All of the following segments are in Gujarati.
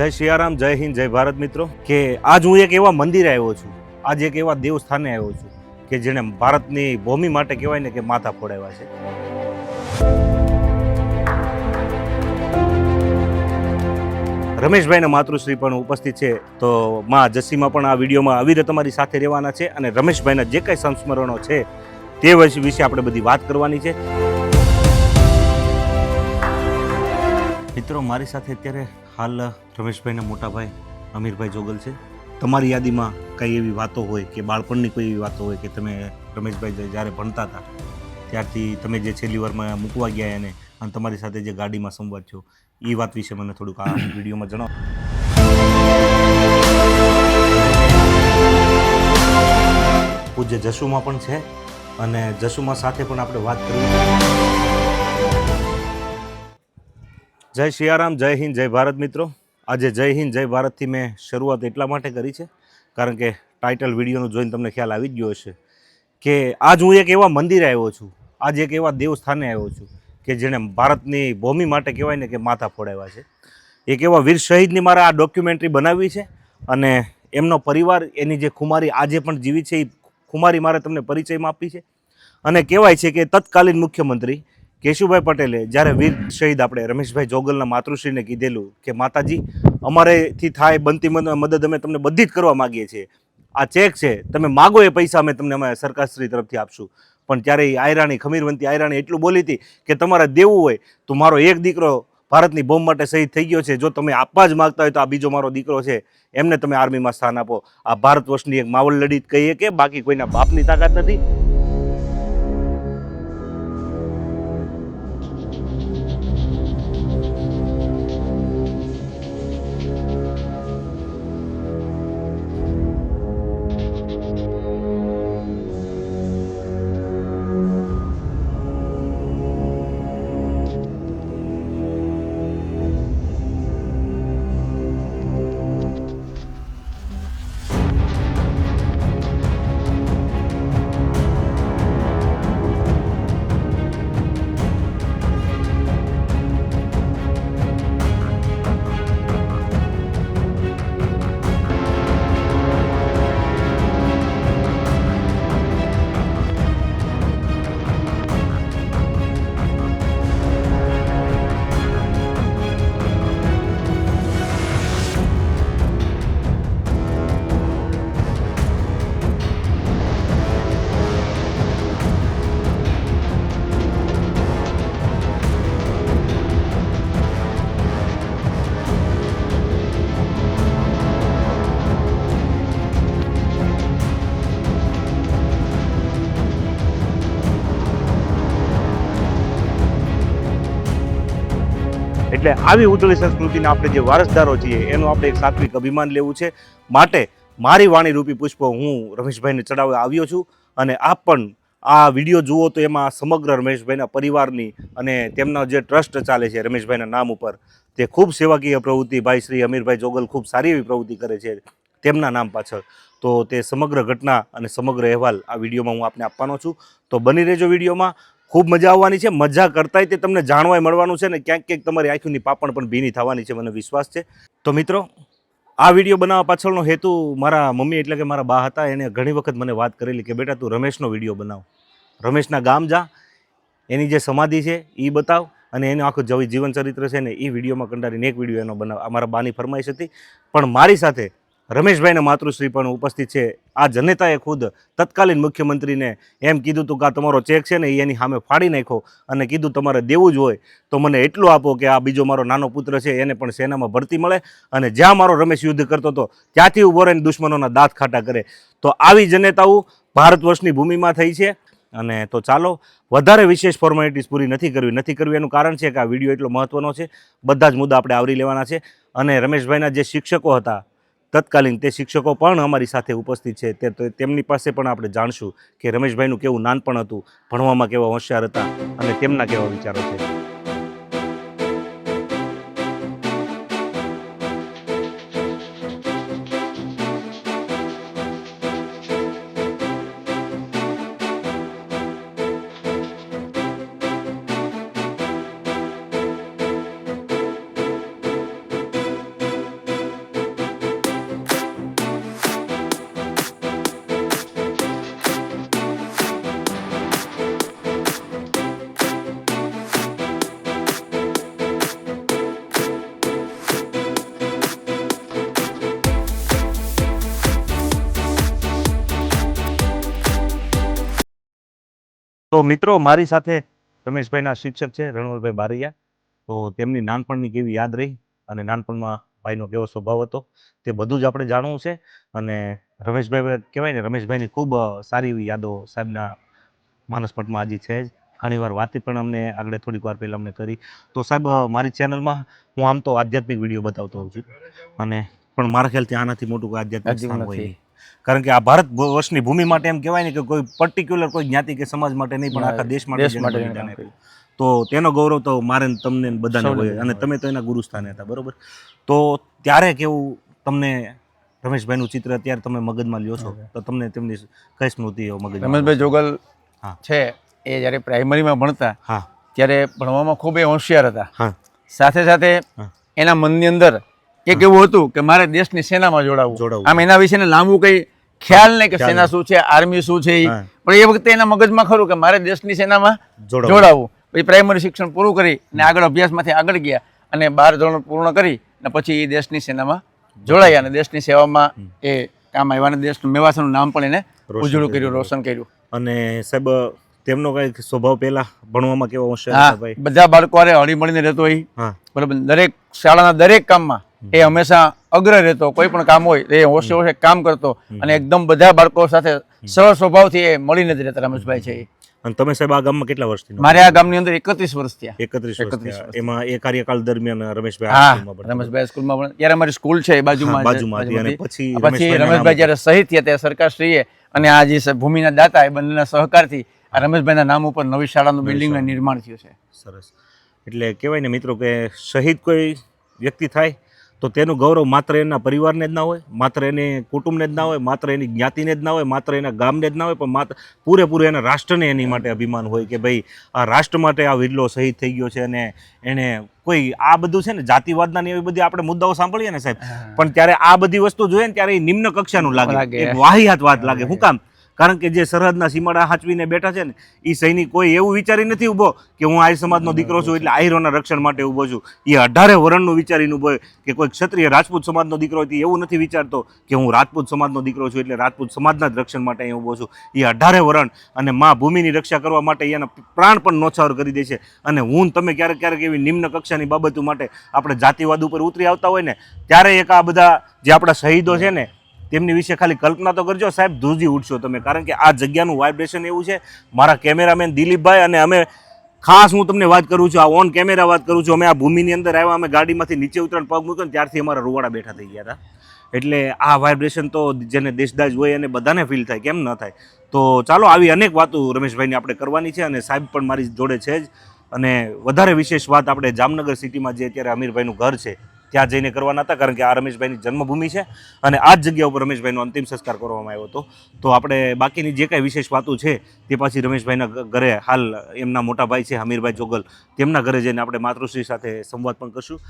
જય સિયારામ, જય હિન્દ, જય ભારત મિત્રો. કે આજ હું એક એવા મંદિરે આવ્યો છું, આજ એક એવા દેવસ્થાને આવ્યો છું કે જેણે ભારતની ભૂમિ માટે કહેવાય ને કે માથા ફોડાવ્યા છે. રમેશભાઈના માતૃશ્રી પણ ઉપસ્થિત છે, તો માં જસીમાં પણ આ વિડીયોમાં અવિરત તમારી સાથે રહેવાના છે અને રમેશભાઈના જે કંઈ સંસ્મરણો છે તે વિશે આપણે બધી વાત કરવાની છે. મિત્રો, મારી સાથે અત્યારે હાલ રમેશભાઈના મોટા ભાઈ અમીરભાઈ જોગલ છે. તમારી યાદીમાં કઈ એવી વાતો હોય કે બાળપણની કોઈ એવી વાતો હોય કે તમે રમેશભાઈ જ્યારે ભણતા હતા ત્યારથી તમે જે છેલ્લી વારમાં મૂકવા ગયા એને અને તમારી સાથે જે ગાડીમાં સંવાદ થયો એ વાત વિશે મને થોડુંક આ વિડીયોમાં જણાવો. પૂજ્ય જસુમાં પણ છે અને જસુમાં સાથે પણ આપણે વાત કરવી. જય સિયારામ, જય હિન્દ, જય ભારત મિત્રો. આજે જય હિન્દ, જય ભારતથી મેં શરૂઆત એટલા માટે કરી છે કારણ કે ટાઇટલ વિડીયોનું જોઈને તમને ખ્યાલ આવી જ ગયો હશે કે આજ હું એક એવા મંદિરે આવ્યો છું, આજ એક એવા દેવસ્થાને આવ્યો છું કે જેણે ભારતની ભૂમિ માટે કહેવાય ને કે માથા ફોડાવ્યા છે. એક એવા વીર શહીદની મારે આ ડોક્યુમેન્ટરી બનાવવી છે અને એમનો પરિવાર, એની જે ખુમારી આજે પણ જીવી છે એ ખુમારી મારે તમને પરિચયમાં આપવી છે. અને કહેવાય છે કે તત્કાલીન મુખ્યમંત્રી કેશુભાઈ પટેલે જ્યારે વીર શહીદ આપણે રમેશભાઈ જોગલના માતૃશ્રીને કીધેલું કે માતાજી અમારેથી થાય બનતી મદદ અમે તમને બધી જ કરવા માગીએ છીએ, આ ચેક છે તમે માગો એ પૈસા અમે તમને અમે સરકારશ્રી તરફથી આપશું. પણ ત્યારે એ આયરાણી, ખમીરવંતી આયરાણી એટલું બોલી હતી કે તમારે દેવું હોય તો મારો એક દીકરો ભારતની બોમ્બ માટે શહીદ થઈ ગયો છે, જો તમે આપવા જ માગતા હોય તો આ બીજો મારો દીકરો છે એમને તમે આર્મીમાં સ્થાન આપો. આ ભારત વર્ષની એક માવલ લડી કહીએ કે બાકી કોઈના બાપની તાકાત નથી. એટલે આવી ઉજળી સંસ્કૃતિના આપણે જે વારસદારો છીએ એનું આપણે એક સાત્વિક અભિમાન લેવું છે. માટે મારી વાણી રૂપી પુષ્પ હું રમેશભાઈને ચડાવવા આવ્યો છું અને આપ પણ આ વિડીયો જુઓ તો એમાં સમગ્ર રમેશભાઈના પરિવારની અને તેમના જે ટ્રસ્ટ ચાલે છે રમેશભાઈના નામ ઉપર, તે ખૂબ સેવાકીય પ્રવૃત્તિ ભાઈ શ્રી અમીરભાઈ જોગલ ખૂબ સારી એવી પ્રવૃત્તિ કરે છે તેમના નામ પાછળ. તો તે સમગ્ર ઘટના અને સમગ્ર અહેવાલ આ વિડીયોમાં હું આપને આપવાનો છું. તો બની રહેજો વિડીયોમાં, ખૂબ મજા આવવાની છે. મજા કરતાંય તે તમને જાણવાય મળવાનું છે ને ક્યાંક ક્યાંક તમારી આંખોની પાપણ પણ ભીની થવાની છે, મને વિશ્વાસ છે. તો મિત્રો, આ વિડીયો બનાવવા પાછળનો હેતુ મારા મમ્મી એટલે કે મારા બા હતા, એણે ઘણી વખત મને વાત કરેલી કે બેટા તું રમેશનો વિડીયો બનાવ, રમેશના ગામ જા, એની જે સમાધિ છે એ બતાવ અને એનું આખું જીવન ચરિત્ર છે ને એ વિડીયોમાં કંડારીને એક વિડીયો એનો બનાવ. આ મારા બાની ફરમાઈશ હતી. પણ મારી સાથે રમેશભાઈના માતૃશ્રી પણ ઉપસ્થિત છે. આ જનતાએ ખુદ તત્કાલીન મુખ્યમંત્રીને એમ કીધું હતું કે આ તમારો ચેક છે ને એ એની સામે ફાડી નાખો અને કીધું તમારે દેવું જ હોય તો મને એટલું આપો કે આ બીજો મારો નાનો પુત્ર છે એને પણ સેનામાં ભરતી મળે અને જ્યાં મારો રમેશ યુદ્ધ કરતો હતો ત્યાંથી ઊભો રહીને દુશ્મનોના દાંત ખાટા કરે. તો આવી જનેતાઓ ભારત વર્ષની ભૂમિમાં થઈ છે. અને તો ચાલો, વધારે વિશેષ ફોર્માલિટીઝ પૂરી નથી કરવી એનું કારણ છે કે આ વિડીયો એટલો મહત્ત્વનો છે. બધા જ મુદ્દા આપણે આવરી લેવાના છે. અને રમેશભાઈના જે શિક્ષકો હતા તત્કાલીન, તે શિક્ષકો પણ અમારી સાથે ઉપસ્થિત છે. તેમની પાસે પણ આપણે જાણશું કે રમેશભાઈનું કેવું નાનપણ હતું, ભણવામાં કેવા હોશિયાર હતા અને તેમના કેવા વિચારો છે. તો મિત્રો મારી સાથે રમેશભાઈના શિક્ષક છે રણવરભાઈ બારૈયા. તો તેમની નાનપણની કેવી યાદ રહી અને નાનપણમાં ભાઈનો કેવો સ્વભાવ હતો તે બધું જ આપણે જાણવું છે. અને રમેશભાઈ કહેવાય ને, રમેશભાઈની ખૂબ સારી એવી યાદો સાહેબના માનસપટમાં હજી છે જ. ઘણીવાર વાતે પણ અમને આગળ થોડીક વાર પહેલાં અમને કરી. તો સાહેબ મારી ચેનલમાં હું આમ તો આધ્યાત્મિક વિડીયો બતાવતો હોઉં છું, અને પણ મારા ખ્યાલથી આનાથી મોટું કોઈ આધ્યાત્મિક સ્થાન હોય નહીં. કારણ કે આ ભારત વર્ષની ભૂમિ માટે એમ કહેવાય ને કે કોઈ પર્ટિક્યુલર કોઈ જ્ઞાતિ કે સમાજ માટે નહીં, પણ આખા દેશ માટે જેને બલિદાન આપ્યું. તો તેનો ગૌરવ તો મારે ને તમને ને બધાને હોય, અને તમે તો એના ગુરુ સ્થાને હતા, બરોબર. તો ત્યારે કેવું તમને રમેશભાઈનું ચિત્ર અત્યારે તમે મગજમાં લ્યો છો, તો તમને તેમની કઈ સ્મૃતિઓ મગજમાં? રમેશભાઈ જોગલ છે એ જ્યારે પ્રાઇમરીમાં ભણતા ત્યારે ભણવામાં ખૂબ એ હોશિયાર હતા. સાથે સાથે એના મનની અંદર એક એવું હતું કે મારે દેશની સેનામાં જોડાવવું. આમ એના વિશે લાંબુ કઈ ખ્યાલ નહીં કે સેના શું છે, આર્મી શું છે, પણ એ વખતે એના મગજમાં ખરું કે મારે દેશની સેનામાં જોડાવવું. પછી પ્રાઇમરી શિક્ષણ પૂરું કરી અને આગળ અભ્યાસમાંથી આગળ ગયા અને 12 ધોરણ પૂર્ણ કરી અને પછી એ દેશની સેનામાં જોડાયા અને દેશની સેવામાં એ કામ આવ્યા અને દેશનું મેવાસાનું નામ પણ એને ઉજળું કર્યું, રોશન કર્યું. અને સાહેબ તેમનો કઈ સ્વભાવ પહેલા ભણવામાં કેવો હોશિયાર હતો? બધા બાળકો હારે હળી મળીને રહેતો હોય, બરાબર. દરેક શાળાના દરેક કામમાં એ હંમેશા અગ્ર રહેતો. કોઈ પણ કામ હોય એ હોશે હોશે કામ કરતો અને એકદમ બધા બાળકો સાથે સરળ સ્વભાવથી એ મળીને જ રહેતા રમેશભાઈ છે. અને તમે સાહેબ આ ગામમાં કેટલા વર્ષથી? મારે આ ગામની અંદર 31 વર્ષ થયા. 31 વર્ષ. એમાં એ કાર્યકાળ દરમિયાન રમેશભાઈ સ્કૂલમાં ભણતા. ત્યારે અમારી સ્કૂલ છે એ બાજુમાં. અને પછી રમેશભાઈ જ્યારે શહીદ થયા ત્યારે સરકારશ્રીએ અને આ જે ભૂમિના દાતા એ બંનેના સહકારથી આ રમેશભાઈના નામ ઉપર નવી શાળાનું બિલ્ડિંગનું નિર્માણ થયું છે. સરસ. એટલે કહેવાય ને મિત્રો કે શહીદ કોઈ વ્યક્તિ થાય તો તેનું ગૌરવ માત્ર એના પરિવારને જ ના હોય, માત્ર એને કુટુંબને જ ના હોય, માત્ર એની જ્ઞાતિને જ ના હોય, માત્ર એના ગામને જ ના હોય, પણ માત્ર પૂરેપૂરું એના રાષ્ટ્રને એની માટે અભિમાન હોય કે ભાઈ આ રાષ્ટ્ર માટે આ વીરલો શહીદ થઈ ગયો છે. અને એને કોઈ આ બધું છે ને જાતિવાદના ને એવી બધી આપણે મુદ્દાઓ સાંભળીએ ને સાહેબ, પણ ત્યારે આ બધી વસ્તુ જોઈએ ને ત્યારે એ નિમ્ન કક્ષાનું લાગે, એક વાહિયાત વાત લાગે. શું કામ? કારણ કે જે સરહદના સીમાડા હાંચવીને બેઠા છે ને એ સૈનિક કોઈ એવું વિચારી નથી ઊભો કે હું આહિર સમાજનો દીકરો છું એટલે આહિરોના રક્ષણ માટે ઊભો છું. એ 18 વરણનું વિચારીને ઊભો કે કોઈ ક્ષત્રિય રાજપૂત સમાજનો દીકરો હોય એવું નથી વિચારતો કે હું રાજપૂત સમાજનો દીકરો છું એટલે રાજપૂત સમાજના જ રક્ષણ માટે અહીં ઊભો છું. એ 18 વરણ અને મા ભૂમિની રક્ષા કરવા માટે એના પ્રાણ પણ નોછાવર કરી દે છે. અને હું તમે ક્યારેક ક્યારેક એવી નિમ્ન કક્ષાની બાબતો માટે આપણે જાતિવાદ ઉપર ઉતરી આવતા હોય ને ત્યારે એક આ બધા જે આપણા શહીદો છે ને તેમની વિશે ખાલી કલ્પના તો કરજો સાહેબ, ધ્રુજી ઉઠશો તમે. કારણ કે આ જગ્યાનું વાઇબ્રેશન એવું છે. મારા કેમેરામેન દિલીપભાઈ અને અમે ખાસ, હું તમને વાત કરું છું, આ ઓન કેમેરા વાત કરું છું, અમે આ ભૂમિની અંદર આવ્યા, અમે ગાડીમાંથી નીચે ઉતરણ પગ મૂક્યો ને ત્યારથી અમારા રૂવાડા બેઠા થઈ ગયા હતા. એટલે આ વાઇબ્રેશન તો જેને દેશદાજ હોય અને બધાને ફીલ થાય, કેમ ન થાય? તો ચાલો આવી અનેક વાતો રમેશભાઈની આપણે કરવાની છે અને સાહેબ પણ મારી જોડે છે જ. અને વધારે વિશેષ વાત આપણે જામનગર સિટીમાં જે અત્યારે અમીરભાઈનું ઘર છે ત્યાં જઈને કરવાના હતા, કારણ કે આ રમેશભાઈની જન્મભૂમિ છે અને આ જ જગ્યા ઉપર રમેશભાઈનો અંતિમ સંસ્કાર કરવામાં આવ્યો હતો. તો આપણે બાકીની જે કાંઈ વિશેષ વાતો છે તે પાછી રમેશભાઈના ઘરે, હાલ એમના મોટા ભાઈ છે અમીરભાઈ જોગલ, તેમના ઘરે જઈને આપણે માતૃશ્રી સાથે સંવાદ પણ કરશું.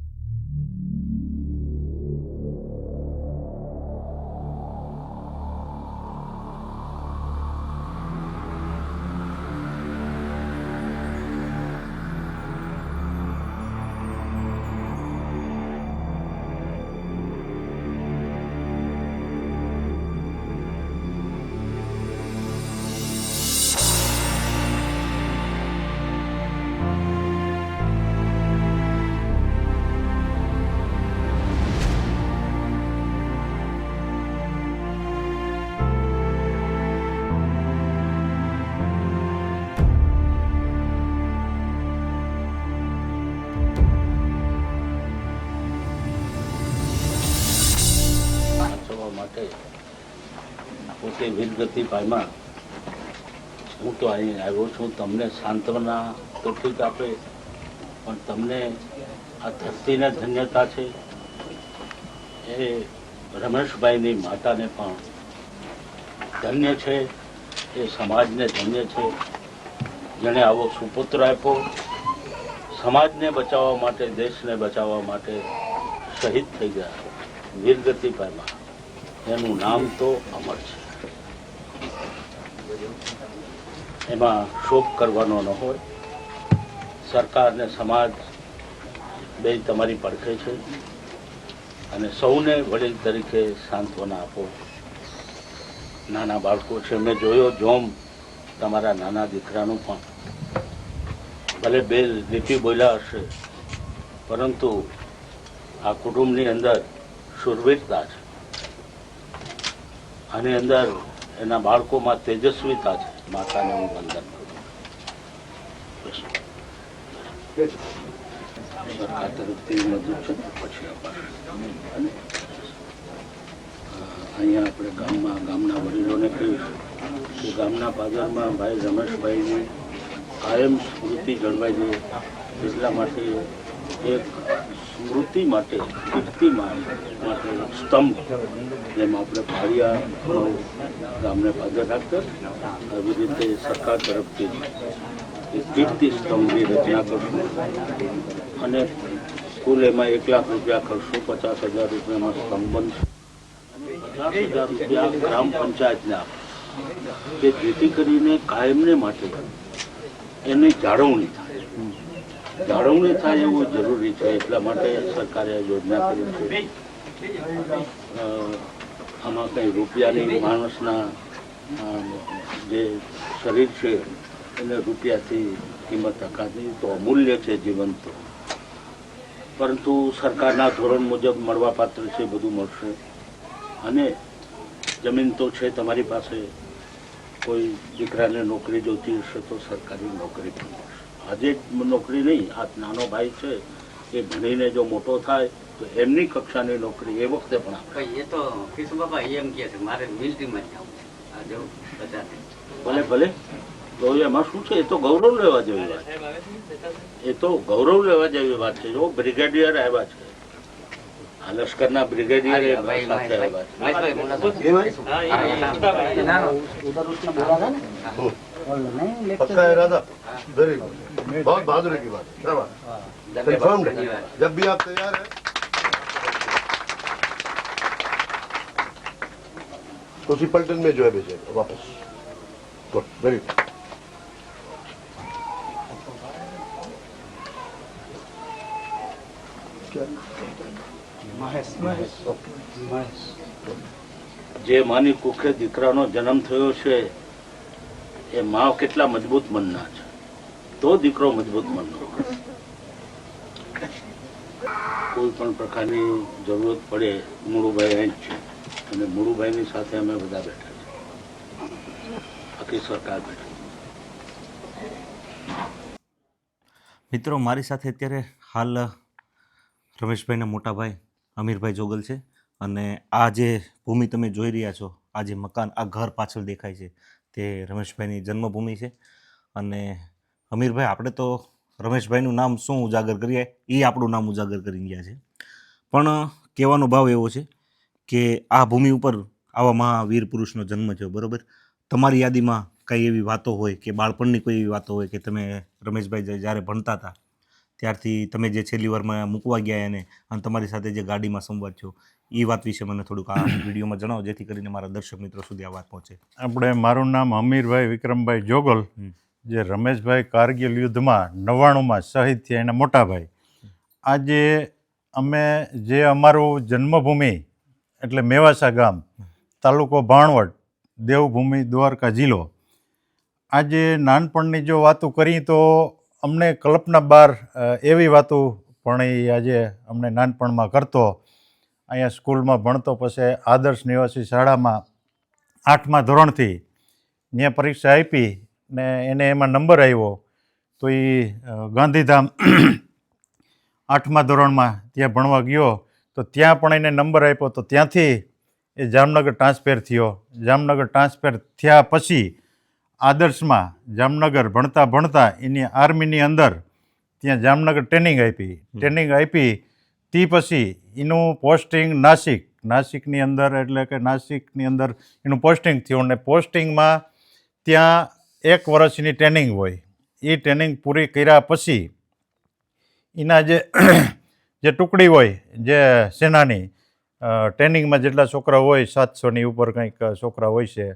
પોતે વીરગતિ પામ્યા. હું તો અહીં આવ્યો છું તમને સાંત્વના તો ઠીક આપે, પણ તમને આ ધરતીને ધન્યતા છે, એ રમેશભાઈની માતાને પણ ધન્ય છે, એ સમાજને ધન્ય છે જેણે આવો સુપુત્ર આપ્યો, સમાજને બચાવવા માટે, દેશને બચાવવા માટે શહીદ થઈ ગયા, વીરગતિ પામ્યા. એનું નામ તો અમર છે, એમાં શોક કરવાનો ન હોય. સરકાર ને સમાજ બે તમારી પડખે છે અને સૌને વડીલ તરીકે સાંત્વના આપો. નાના બાળકો છે, મેં જોયો જોમ તમારા નાના દીકરાનું પણ ભલે બે લીટી બોલ્યા હશે, પરંતુ આ કુટુંબની અંદર શુરવીરતા છે, આની અંદર એના બાળકોમાં તેજસ્વીતા છે. માતાને હું વંદન કરું. સરકાર તરફથી મદદ છે પછી અપાશે. અને અહીંયા આપણે ગામના વડીલોને કહીશું કે ગામના પાદરમાં ભાઈ રમેશભાઈની કાયમ સ્મૃતિ જળવાઈ જાય એટલા માટે એક સ્મૃતિ માટે કીર્તિ માટે સ્તંભ, જેમ આપણે પાળિયા ગામને પાદર રાખતા આવી રીતે સરકાર તરફથી એક કીર્તિ સ્તંભની રચના કરશું અને કુલ એમાં 1 લાખ રૂપિયા કરશું. 50,000 રૂપિયામાં સ્તંભ બનશે. 50,000 રૂપિયા ગ્રામ પંચાયતને આપે કે જેથી કરીને કાયમને માટે એની જાળવણી થાય એવું જરૂરી છે. એટલા માટે સરકારે યોજના કરી છે. આમાં કંઈ રૂપિયાની માણસના જે શરીર છે એને રૂપિયાથી કિંમત આકાતી તો અમૂલ્ય છે જીવન તો, પરંતુ સરકારના ધોરણ મુજબ મળવાપાત્ર છે, બધું મળશે. અને જમીન તો છે તમારી પાસે, કોઈ દીકરાને નોકરી જોતી હશે તો સરકારી નોકરી પણ મળશે. આજે નોકરી નહીં, આ નાનો ભાઈ છે એ ભણીને જો મોટો થાય તો એમની કક્ષાની નોકરી એ વખતે પણ આપે. એ તો કિશુ બાબા એમ કહે છે મારે મિલિટરીમાં જ જવું છે. ભલે ભલે, તો એમાં શું છે? એ તો ગૌરવ લેવા જેવી વાત, એ તો ગૌરવ લેવા જેવી વાત છે. જો બ્રિગેડિયર આવ્યા છે, આ લશ્કરના બ્રિગેડિયર સાથે આવ્યા છે. पक्का इरादा, वेरी गुड, बहुत बहादुरी की बात है. कंफर्म्ड है. जब भी आप तैयार हैं तो उसी पलटन में जो है भेजेगा वापस. Good, very good. જે માની કુખે દીકરાનો જન્મ થયો છે એ મા કેટલા મજબૂત મનના છે, તો દીકરો મજબૂત મનનો. કોઈ પણ પ્રકારની જરૂરત પડે મુળુભાઈ અહીં જ છે અને મુળુભાઈની સાથે અમે બધા બેઠા છીએ, આખી સરકાર બેઠી. મિત્રો, મારી સાથે અત્યારે હાલ રમેશભાઈના મોટા ભાઈ અમીરભાઈ જોગલ છે અને આ જે ભૂમિ તમે જોઈ રહ્યા છો, આ જે મકાન, આ ઘર પાછળ દેખાય છે તે રમેશભાઈની જન્મભૂમિ છે. અને અમીરભાઈ, આપણે તો રમેશભાઈનું નામ શું ઉજાગર કરીએ, એ આપણું નામ ઉજાગર કરી ગયા છે. પણ કહેવાનો ભાવ એવો છે કે આ ભૂમિ ઉપર આવા મહાવીર પુરુષનો જન્મ થયો, બરાબર? તમારી યાદીમાં કંઈ એવી વાતો હોય કે બાળપણની કોઈ એવી વાતો હોય કે તમે રમેશભાઈ જ્યારે ભણતા હતા ત્યારથી તમે જે છેલ્લી વારમાં મૂકવા ગયા એને અને તમારી સાથે જે ગાડીમાં સંવાદ થયો, એ વાત વિશે મને થોડુંક આ વિડીયોમાં જણાવો, જેથી કરીને મારા દર્શક મિત્રો સુધી આ વાત પહોંચે. મારું નામ અમીરભાઈ વિક્રમભાઈ જોગલ, જે રમેશભાઈ કારગિલ યુદ્ધમાં 99માં શહીદ થયા એના મોટા ભાઈ. આજે અમે જે અમારું જન્મભૂમિ એટલે મેવાસા ગામ, તાલુકો ભાણવડ, દેવભૂમિ દ્વારકા જિલ્લો, આજે નાનપણની જો વાતો કરી તો અમને કલ્પના બહાર એવી વાતો પણ એ આજે અમને નાનપણમાં કરતો. અહીંયા સ્કૂલમાં ભણતો, પછી આદર્શ નિવાસી શાળામાં 8મા ધોરણથી ત્યાં પરીક્ષા આપી ને એને એમાં નંબર આવ્યો તો એ ગાંધીધામ 8મા ધોરણમાં ત્યાં ભણવા ગયો તો ત્યાં પણ એને નંબર આપ્યો તો ત્યાંથી એ જામનગર ટ્રાન્સફર થયો. જામનગર ટ્રાન્સફર થયા પછી આદર્શમાં જામનગર ભણતા એની આર્મીની અંદર ત્યાં જામનગર ટ્રેનિંગ આપી તે પછી એનું પોસ્ટિંગ નાસિકની અંદર, એટલે કે નાસિકની અંદર એનું પોસ્ટિંગ થયું અને પોસ્ટિંગમાં ત્યાં 1 વર્ષની ટ્રેનિંગ હોય. એ ટ્રેનિંગ પૂરી કર્યા પછી એના જે ટુકડી હોય, જે સેનાની ટ્રેનિંગમાં જેટલા છોકરા હોય 700ની ઉપર કંઈક છોકરા હોય છે,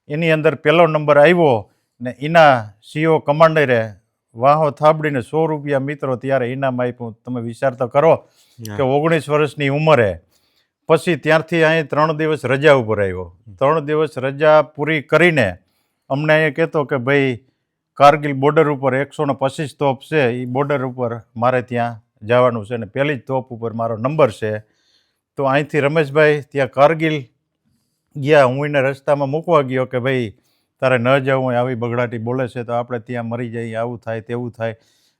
એની અંદર પહેલો નંબર આવ્યો ને એના CO કમાન્ડરે વાહો થાબડીને 100 રૂપિયા મિત્રો ત્યારે ઇનામ આપ્યું. તમે વિચાર તો કરો કે 19 વર્ષની ઉંમરે. પછી ત્યારથી અહીં 3 દિવસ રજા ઉપર આવ્યો. 3 દિવસ રજા પૂરી કરીને અમને અહીંયા કહેતો કે ભાઈ કારગિલ બોર્ડર ઉપર 125 તોપ છે, એ બોર્ડર ઉપર મારે ત્યાં જવાનું છે અને પહેલી જ તોપ ઉપર મારો નંબર છે. તો અહીંથી રમેશભાઈ ત્યાં કારગિલ ગયા. હું એને રસ્તામાં મૂકવા ગયો કે ભાઈ તારે ન જવું હોય, આવી બગડાટી બોલે છે તો આપણે ત્યાં મરી જઈએ, આવું થાય તેવું થાય.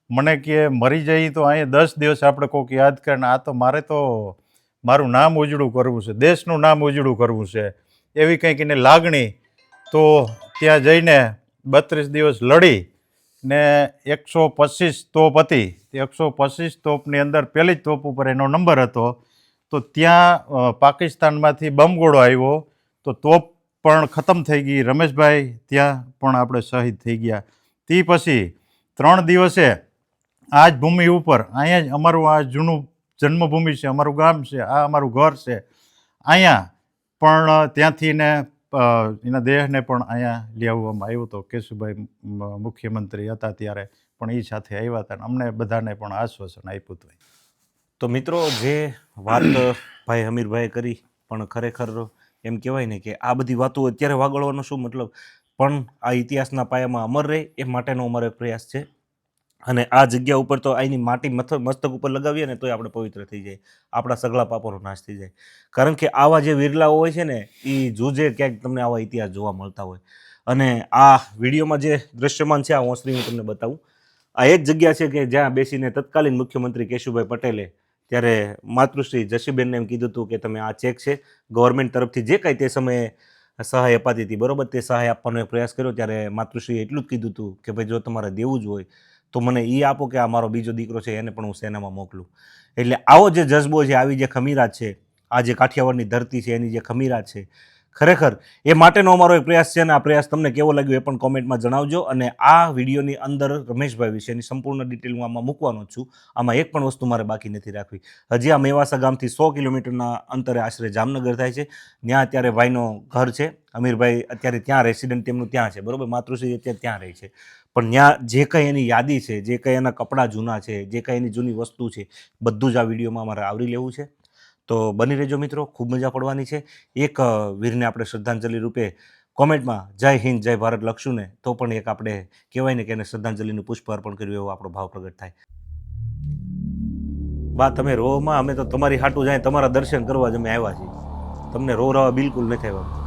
મને કે મરી જઈએ તો અહીંયા 10 દિવસ આપણે કોઈક યાદ કરે ને આ તો મારે તો મારું નામ ઉજળું કરવું છે, દેશનું નામ ઉજળું કરવું છે, એવી કંઈક એને લાગણી. તો ત્યાં જઈને 32 દિવસ લડી ને 125 તોપ હતી. તે 125 તોપની અંદર પહેલી જ તોપ ઉપર એનો નંબર હતો. તો ત્યાં પાકિસ્તાનમાંથી બમગોળો આવ્યો તો તોપ પણ ખતમ થઈ ગઈ. રમેશભાઈ ત્યાં પણ આપણે શહીદ થઈ ગયા. તે પછી 3 દિવસે આ જ ભૂમિ ઉપર અહીંયા જ અમારું આ જૂનું જન્મભૂમિ છે, અમારું ગામ છે, આ અમારું ઘર છે, અહીંયા પણ ત્યાંથી ને એના દેહને પણ અહીંયા લઈ આવવામાં આવ્યો હતો. કેશુભાઈ મુખ્યમંત્રી હતા ત્યારે પણ એ સાથે આવ્યા હતા. અમને બધાને પણ આશ્વાસન આપ્યું હતું. તો મિત્રો, જે વાત ભાઈ હમીરભાઈએ કરી, પણ ખરેખર એમ કહેવાય ને કે આ બધી વાતો અત્યારે વાગળવાનો શું મતલબ, પણ આ ઇતિહાસના પાયામાં અમર રહે એ માટેનો અમારો પ્રયાસ છે. અને આ જગ્યા ઉપર તો અહીંની માટી મસ્તક ઉપર લગાવીએ ને તોય આપણે પવિત્ર થઈ જાય, આપણા સગળા પાપોનો નાશ થઈ જાય. કારણ કે આવા જે વિરલાઓ હોય છે ને એ જૂજે ક્યાંક તમને આવા ઇતિહાસ જોવા મળતા હોય. અને આ વિડીયોમાં જે દ્રશ્યમાન છે, આ ઓસરી હું તમને બતાવું. આ એક જગ્યા છે કે જ્યાં બેસીને તત્કાલીન મુખ્યમંત્રી કેશુભાઈ પટેલે ત્યારે માતૃશ્રી જશીબેનને એમ કીધું હતું કે તમે આ ચેક છે ગવર્મેન્ટ તરફથી જે કાંઈ તે સમયે સહાય અપાતી હતી, બરાબર, તે સહાય આપવાનો એક પ્રયાસ કર્યો. ત્યારે માતૃશ્રીએ એટલું જ કીધું હતું કે ભાઈ જો તમારે દેવું જ હોય તો મને એ આપો કે આ મારો બીજો દીકરો છે એને પણ હું સેનામાં મોકલું. એટલે આવો જે જજ્બો છે, આવી જે ખમીરાત છે, આ જે કાઠિયાવાડની ધરતી છે એની જે ખમીરાત છે, ખરેખર એ માટેનો અમારો એક પ્રયાસ છે. અને આ પ્રયાસ તમને કેવો લાગ્યો એ પણ કોમેન્ટમાં જણાવજો. અને આ વિડીયોની અંદર રમેશભાઈ વિશેની સંપૂર્ણ ડિટેલ હું આમાં મૂકવાનો જ છું. આમાં એક પણ વસ્તુ મારે બાકી નથી રાખવી. હજી આ મેવાસા ગામથી 100 કિલોમીટરના અંતરે આશરે જામનગર થાય છે. ત્યાં અત્યારે ભાઈનો ઘર છે. હમીરભાઈ અત્યારે ત્યાં રેસિડેન્ટ તેમનું ત્યાં છે, બરાબર, માતૃશ્રી અત્યારે ત્યાં રહે છે. પણ ત્યાં જે કંઈ એની યાદી છે, જે કંઈ એના કપડાં જૂના છે, જે કંઈ એની જૂની વસ્તુ છે, બધું જ આ વિડીયોમાં અમારે આવરી લેવું છે. તો બની રહેજો મિત્રો, ખૂબ મજા પડવાની છે. એક વીરને આપણે શ્રદ્ધાંજલિ રૂપે કોમેન્ટમાં જય હિન્દ જય ભારત લખશું ને તો પણ એક આપણે કહેવાય ને કે એને શ્રદ્ધાંજલિનું પુષ્પ અર્પણ કર્યું એવો આપણો ભાવ પ્રગટ થાય. બા તમે રોમાં, અમે તો તમારી હાટું જાય તમારા દર્શન કરવા જ અમે આવ્યા છીએ. તમને રો રવા બિલકુલ નથી આવ્યા.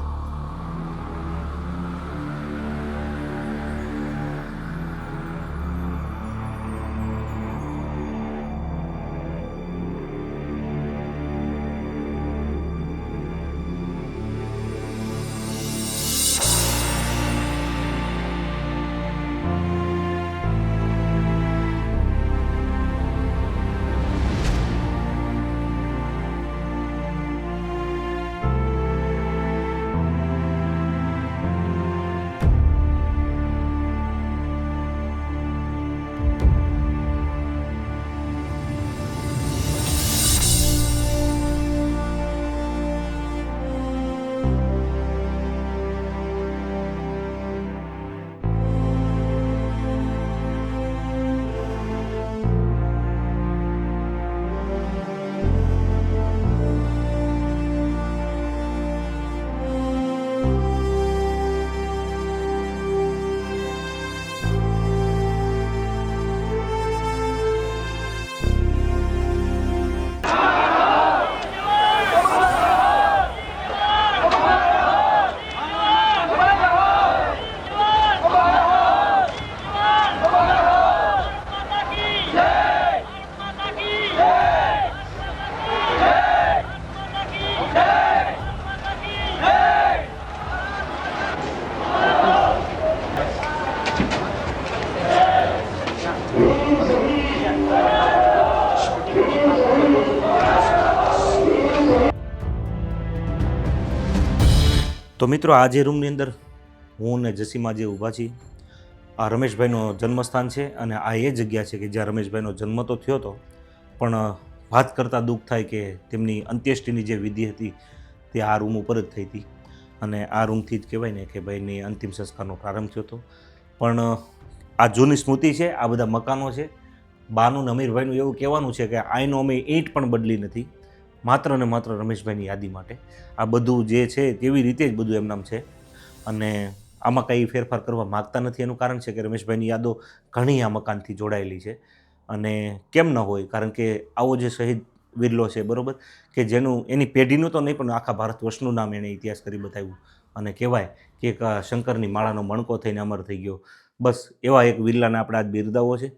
તો મિત્રો, આ જે રૂમની અંદર હું અને જસીમા જે ઊભા છીએ, આ રમેશભાઈનો જન્મસ્થાન છે. અને આ એ જગ્યા છે કે જ્યાં રમેશભાઈનો જન્મ તો થયો હતો, પણ વાત કરતાં દુઃખ થાય કે તેમની અંત્યેષ્ટિની જે વિધિ હતી તે આ રૂમ ઉપર જ થઈ હતી. અને આ રૂમથી જ કહેવાય ને કે ભાઈની અંતિમ સંસ્કારનો પ્રારંભ થયો હતો. પણ આ જૂની સ્મૃતિ છે, આ બધા મકાનો છે. બાનું ને અમીરભાઈનું એવું કહેવાનું છે કે આઈનો અમે ઈંટ પણ બદલી નથી, માત્ર ને માત્ર રમેશભાઈની યાદી માટે. આ બધું જે છે તેવી રીતે જ બધું એમનામ છે. અને આમાં કંઈ ફેરફાર કરવા માગતા નથી. એનું કારણ છે કે રમેશભાઈની યાદો ઘણી આ મકાનથી જોડાયેલી છે. અને કેમ ન હોય, કારણ કે આવો જે શહીદ વિરલો છે, બરાબર, કે જેનું એની પેઢીનું તો નહીં પણ આખા ભારત વર્ષનું નામ એણે ઇતિહાસ કરી બતાવ્યું. અને કહેવાય કે એક શંકરની માળાનો મણકો થઈને અમર થઈ ગયો. બસ એવા એક વિરલાને આપણે આજ બિરદાવો છે.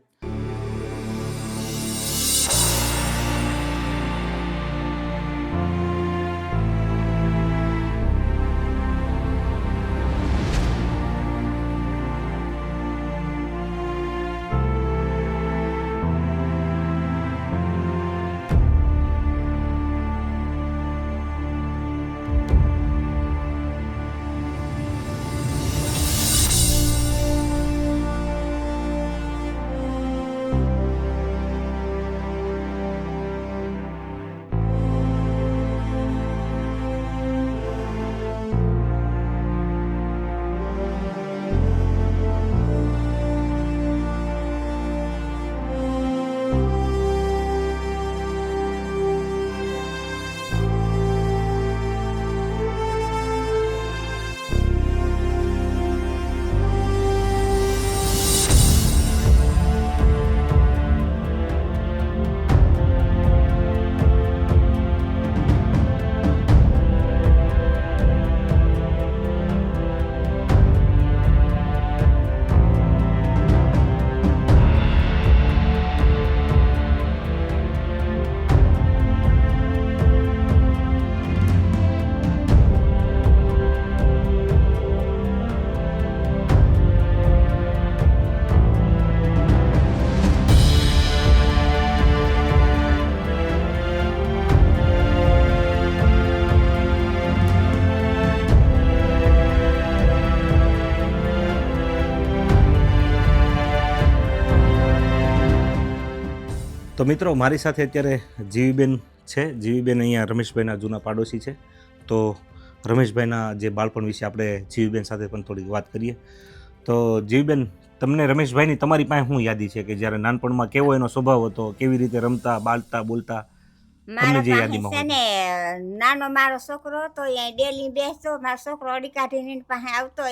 તો મિત્રો, મારી સાથે અત્યારે જીવીબેન છે. જીવીબેન અહીંયા રમેશભાઈના જૂના પાડોશી છે. તો રમેશભાઈના જે બાળપણ વિશે આપણે જીવીબેન સાથે પણ થોડીક વાત કરીએ. તો જીવીબેન, તમને રમેશભાઈની તમારી પાસે શું યાદી છે કે જ્યારે નાનપણમાં કેવો એનો સ્વભાવ હતો, કેવી રીતે રમતા, બાળતા, બોલતા, તમને જે યાદીમાં હોય? ને નાનો મારો છોકરો હતો, અહીંયા ડેલી બેસતો, મારો છોકરો અડી કાઢીને એની પાસે આવતો,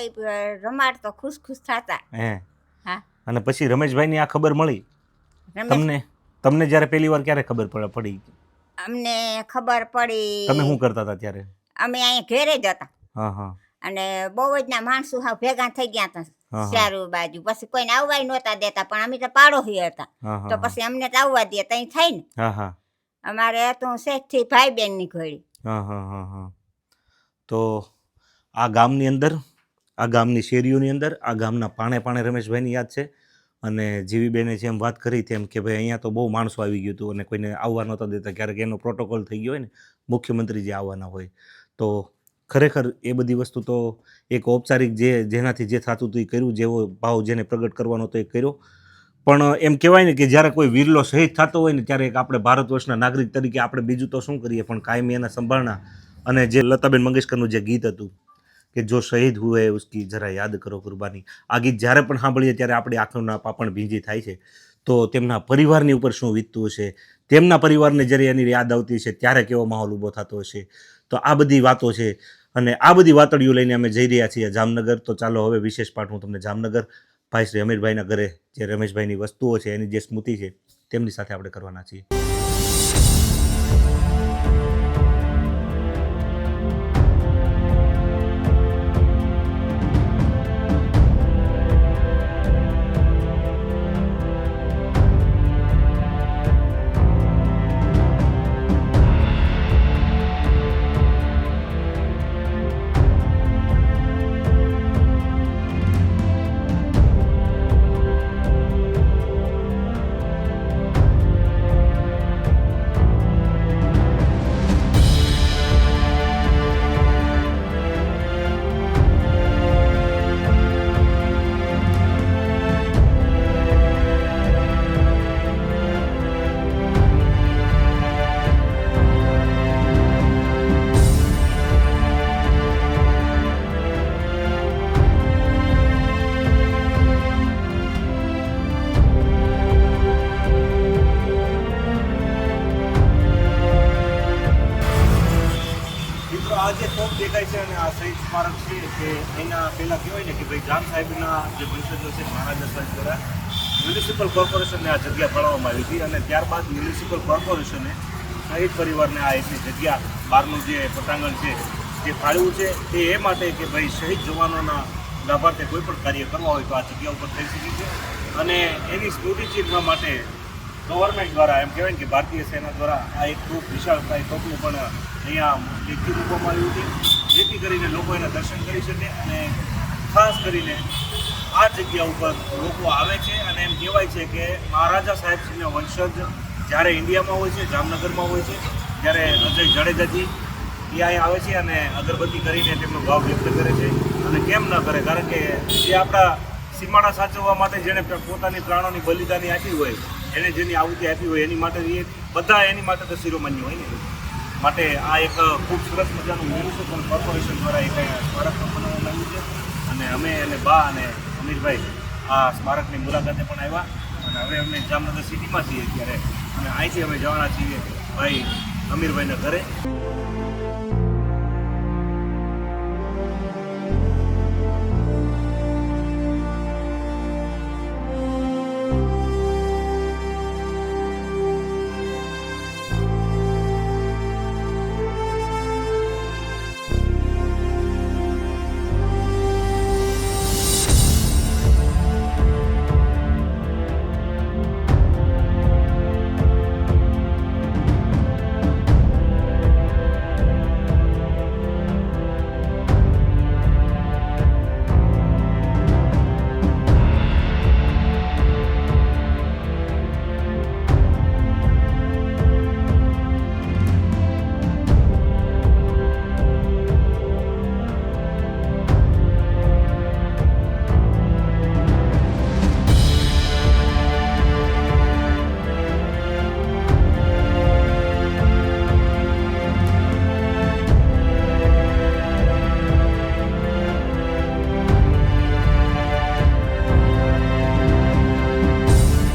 રમાડતો, ખુશ ખુશ થતા. હે? હા. અને પછી રમેશભાઈની આ ખબર મળી તમને જ્યારે પહેલી વાર ક્યારે ખબર પડી? અમને ખબર પડી, તમે શું કરતા હતા ત્યારે? અમે અહીંયા ઘેરે જ હતા. હા હા. અને બહુ જ ના માણસો હાવ ભેગા થઈ ગયા હતા ચારો બાજુ. પછી કોઈને આવવા નહોતા દેતા, પણ અમે તો પાડોશી હતા, તો પછી અમને તો આવવા દે તઈ થાય ને. હા હા. અમારે હતું શેઠથી ભાઈ બેન ની ઘોડી. હા હા હા હા. તો આ ગામની અંદર, આ ગામની શેરીઓની અંદર, આ ગામના પાણે પાણે રમેશભાઈની યાદ છે. અને જીવીબેને જેમ વાત કરી તેમ કે ભાઈ અહીંયા તો બહુ માણસો આવી ગયું હતું અને કોઈને આવવા નહોતા દેતા. ક્યારેક એનો પ્રોટોકોલ થઈ ગયો હોય ને, મુખ્યમંત્રી જે આવવાના હોય, તો ખરેખર એ બધી વસ્તુ તો એક ઔપચારિક જેનાથી જે થતું હતું એ કર્યું, જેવો ભાવ જેને પ્રગટ કરવાનો હતો એ કર્યો. પણ એમ કહેવાય ને કે જ્યારે કોઈ વીરલો શહીદ થતો હોય ને, ત્યારે એક આપણે ભારત વર્ષના નાગરિક તરીકે આપણે બીજું તો શું કરીએ, પણ કાયમી એના સંભાળના. અને જે લતાબેન મંગેશકરનું જે ગીત હતું કે જો શહીદ હુએ ઉસકી જરા યાદ કરો કુરબાની, આ ગીત જ્યારે પણ સાંભળીએ ત્યારે આપણી આંખોના પાપણ ભીંજી થાય છે. તો તેમના પરિવારની ઉપર શું વીતતું હશે, તેમના પરિવારને જ્યારે એની યાદ આવતી હશે ત્યારે કેવો માહોલ ઊભો થતો હશે. તો આ બધી વાતો છે. અને આ બધી વાતડીઓ લઈને અમે જઈ રહ્યા છીએ જામનગર. તો ચાલો હવે વિશેષ પાઠ હું તમને જામનગર ભાઈ શ્રી અમીરભાઈના ઘરે જે રમેશભાઈની વસ્તુઓ છે, એની જે સ્મૃતિ છે, તેમની સાથે આપણે કરવાના છીએ. ને આ શહીદ સ્મારક છે કે એના પહેલાં કહેવાય ને કે ભાઈ જામ સાહેબના જે વંશજો છે મહારાજા સાહેબ દ્વારા મ્યુનિસિપલ કોર્પોરેશનને આ જગ્યા ફાળવવામાં આવી હતી અને ત્યારબાદ મ્યુનિસિપલ કોર્પોરેશને શહીદ પરિવારને આ એટલી જગ્યા બહારનું જે પટાંગણ છે જે ફાળવ્યું છે તે એ માટે કે ભાઈ શહીદ જવાનોના લાભાર્થે કોઈ પણ કાર્ય કરવા હોય તો આ જગ્યા ઉપર થઈ શકે છે અને એની સ્મૃતિચિહ્ન માટે ગવર્મેન્ટ દ્વારા એમ કહેવાય ને કે ભારતીય સેના દ્વારા આ એક ખૂબ વિશાળકાય તોપનું પણ અહીંયા સ્ટેચ્યુ મૂકવામાં આવ્યું છે જેથી કરીને લોકો એના દર્શન કરી શકે અને ખાસ કરીને આ જગ્યા ઉપર લોકો આવે છે અને એમ કહેવાય છે કે મહારાજા સાહેબશ્રીના વંશજ જ્યારે ઇન્ડિયામાં હોય છે જામનગરમાં હોય છે ત્યારે અજય જાડેજાજી એ અહીં આવે છે અને અગરબત્તી કરીને તેમનો ભાવ વ્યક્ત કરે છે અને કેમ ન કરે કારણ કે જે આપણા સીમાડા સાચવવા માટે જેણે પોતાની પ્રાણોની બલિદાની આપી હોય એણે જેની આહુતિ આપી હોય એની માટે એ બધા એની માટે તો શિરોમાન્ય હોય ને માટે આ એક ખૂબ સરસ મજાનું મ્યુનિસિપલ કોર્પોરેશન દ્વારા એક સ્મારક બનાવવામાં આવ્યું છે અને અમે અને બા અને અમીરભાઈ આ સ્મારકની મુલાકાતે પણ આવ્યા અને હવે અમે જામનગર સિટીમાં છીએ ત્યારે અને અહીંથી અમે જવાના છીએ ભાઈ અમીરભાઈના ઘરે.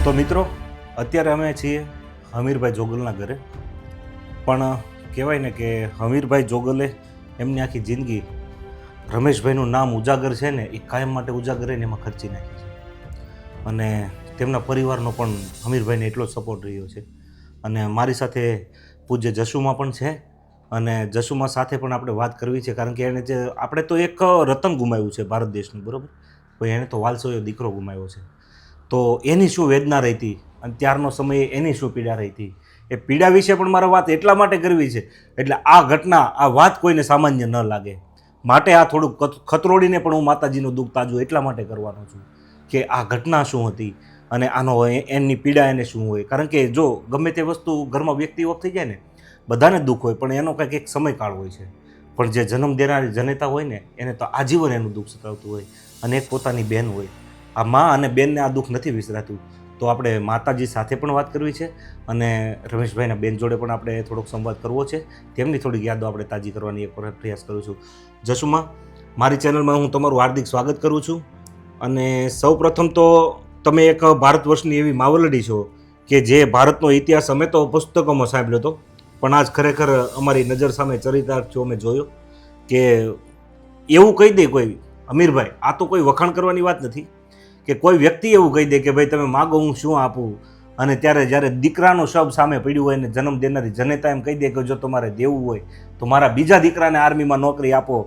તો મિત્રો અત્યારે અમે છીએ હમીરભાઈ જોગલના ઘરે પણ કહેવાય ને કે હમીરભાઈ જોગલે એમની આખી જિંદગી રમેશભાઈનું નામ ઉજાગર છે ને એ કાયમ માટે ઉજાગર રહીને એમાં ખર્ચી નાખી છે અને તેમના પરિવારનો પણ હમીરભાઈને એટલો જ સપોર્ટ રહ્યો છે અને મારી સાથે પૂજ્ય જશુમાં પણ છે અને જશુમાં સાથે પણ આપણે વાત કરવી છે કારણ કે એણે જે આપણે તો એક રતન ગુમાવ્યું છે ભારત દેશનું બરાબર પણ એણે તો વાલસોયો દીકરો ગુમાવ્યો છે તો એની શું વેદના રહી હતી અને ત્યારનો સમય એની શું પીડા રહી હતી એ પીડા વિશે પણ મારે વાત એટલા માટે કરવી છે એટલે આ ઘટના આ વાત કોઈને સામાન્ય ન લાગે માટે આ થોડુંક ખતરોડીને પણ હું માતાજીનું દુઃખ તાજું એટલા માટે કરવાનો છું કે આ ઘટના શું હતી અને આનો એની પીડા એને શું હોય કારણ કે જો ગમે તે વસ્તુ ઘરમાં વ્યક્તિ ઓફ થઈ જાય ને બધાને દુઃખ હોય પણ એનો કંઈક એક સમયકાળ હોય છે પણ જે જન્મ દેનારી જનેતા હોય ને એને તો આજીવન એનું દુઃખ સતાવતું હોય અને એક પોતાની બહેન હોય આ મા અને બેનને આ દુઃખ નથી વિસરાતું તો આપણે માતાજી સાથે પણ વાત કરવી છે અને રમેશભાઈના બેન જોડે પણ આપણે થોડોક સંવાદ કરવો છે તેમની થોડીક યાદો આપણે તાજી કરવાની એક પ્રયાસ કરું છું. જશુમાં મારી ચેનલમાં હું તમારું હાર્દિક સ્વાગત કરું છું અને સૌપ્રથમ તો તમે એક ભારત વર્ષની એવી માવલડી છો કે જે ભારતનો ઇતિહાસ અમે તો પુસ્તકોમાં સાંભળ્યો હતો પણ આજ ખરેખર અમારી નજર સામે ચરિતાર્થ અમે જોયો કે એવું કહી દે કોઈ અમીરભાઈ આ તો કોઈ વખાણ કરવાની વાત નથી કે કોઈ વ્યક્તિ એવું કહી દે કે ભાઈ તમે માગો હું શું આપું અને ત્યારે જ્યારે દીકરાનો શબ સામે પડ્યું હોય ને જન્મ દેનારી જનેતા એમ કહી દે કે જો તમારે દેવું હોય તો મારા બીજા દીકરાને આર્મીમાં નોકરી આપો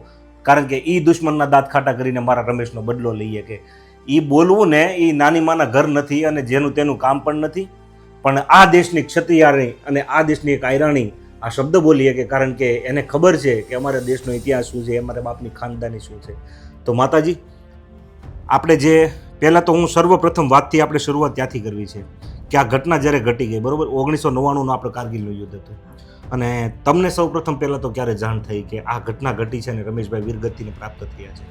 કારણ કે એ દુશ્મનના દાંત ખાટા કરીને મારા રમેશનો બદલો લઈએ કે એ બોલવું ને એ નાની માના ઘર નથી અને જેનું તેનું કામ પણ નથી પણ આ દેશની ક્ષત્રિયાણી અને આ દેશની એક આયરાણી આ શબ્દ બોલીએ કે કારણ કે એને ખબર છે કે અમારા દેશનો ઇતિહાસ શું છે અમારા બાપની ખાનદાની શું છે. તો માતાજી આપણે જે પહેલાં તો હું સર્વપ્રથમ વાતથી આપણે શરૂઆત ત્યાંથી કરવી છે કે આ ઘટના જ્યારે ઘટી ગઈ બરાબર 1999નું આપણે કારગિલનું યુદ્ધ હતું અને તમને સૌપ્રથમ પહેલાં તો ક્યારે જાણ થઈ કે આ ઘટના ઘટી છે અને રમેશભાઈ વીરગતિને પ્રાપ્ત થયા છે?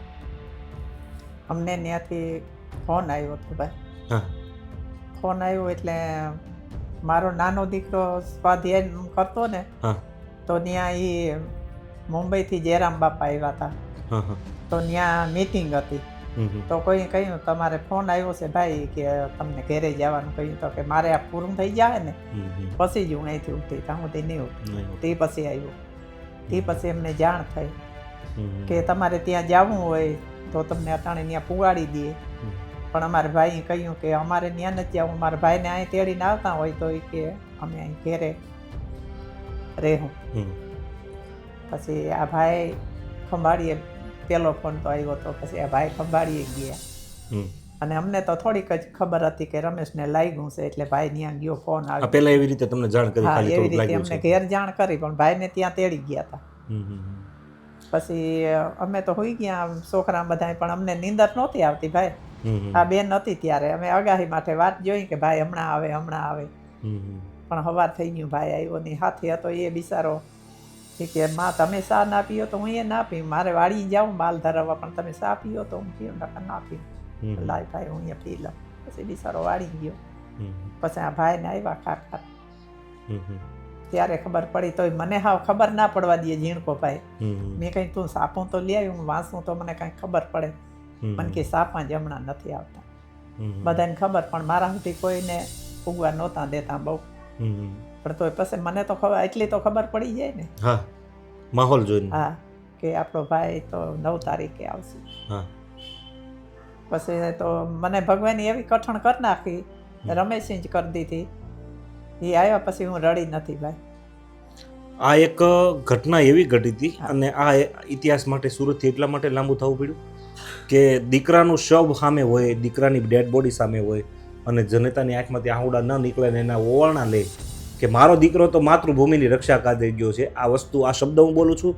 અમને ત્યાંથી ફોન આવ્યો હતો ભાઈ. હા, ફોન આવ્યો એટલે મારો નાનો દીકરો સ્વાધ્યાય કરતો ને તો ત્યાં એ મુંબઈથી જયરામ બાપા આવ્યા હતા તો ત્યાં મીટિંગ હતી તો કોઈ કહ્યું તમારે ફોન આવ્યો છે ભાઈ કે તમને ઘરે જવાનું કહ્યું તો કે મારે આ પૂરું થઈ જાય ને પછી જ હું અહીંથી ઉઠી ત્યાં સુધી નહીં ઉઠી તે પછી આવ્યો તે પછી એમને જાણ થઈ કે તમારે ત્યાં જવું હોય તો તમને અટાણે ત્યાં પુગાડી દે. પણ અમારા ભાઈએ કહ્યું કે અમારે ત્યાં નથી જવું, મારા ભાઈને અહીં તેડીને આવતા હોય તો એ કે અમે અહીં ઘેરે રહેવું. પછી આ ભાઈ ખંભાળીએ પેલો ફોન તો આવ્યો હતો, પછી આ ભાઈ ખંભાળીએ ગયા અને અમને તો થોડીક જ ખબર હતી કે રમેશને લાગ્યું છે એટલે ભાઈ ત્યાં ગયો, ફોન આવ્યો. પહેલા એવી રીતે તમને જાણ કરી? હા, એવી રીતે અમને ઘેર જાણ કરી, પણ ભાઈને ત્યાં તેડી ગયા હતા. પછી અમે તો હોઈ ગયા છોકરા બધા, પણ અમને નીંદર નહોતી આવતી ભાઈ. આ બેન હતી ત્યારે અમે અગાહી માટે વાત જોઈ કે ભાઈ હમણાં આવે હમણાં આવે, પણ સવાર થઈ ગયું, ભાઈ આવ્યો નહીં. હાથી હતો એ બિચારો કે માં તમે ચા ના પીઓ તો હું એ ના પીઉં, મારે વાળી જાઉં માલ ધરાવવા, પણ તમે ચા પીઓ તો હું પીઉં, ના પીઉં. લાય ભાઈ હું અહીંયા પી લઉં. પછી બિચારો વાળી ગયો. પછી આ ભાઈને આવ્યા ખાખા, ત્યારે ખબર પડી. તો મને હાવ ખબર ના પડવા દે ઝીણકો ભાઈ. મેં કઈ તું સાપું તો લઈ આવ્યું, હું વાંચું તો મને કઈ ખબર પડે. મને કે સાપા જ હમણાં નથી આવતા. બધાને ખબર, પણ મારા સુધી કોઈને ઉગવા નહોતા દેતા બહુ. પણ તો પછી મને તો ખબર, એટલી તો ખબર પડી જાય ને. હા, માહોલ જોઈને. હા, કે આપણો ભાઈ તો 9 તારીખે આવશે. પછી તો મને ભગવાને એવી કઠણ કરી નાખી, રમેશજી જ કરી દીધી. એ આવ્યા પછી હું રડી નથી ભાઈ. આ એક ઘટના એવી ઘટી હતી, અને આ ઇતિહાસ માટે સુરતથી એટલા માટે લાંબુ થવું પડ્યું કે દીકરાનું શવ સામે હોય, દીકરાની ડેડ બોડી સામે હોય, અને જનતાની આંખમાંથી આહુડા ન નીકળે ને એના ઓવારણા લે કે મારો દીકરો તો માતૃભૂમિની રક્ષા કરી ગયો છે. આ વસ્તુ, આ શબ્દ હું બોલું છું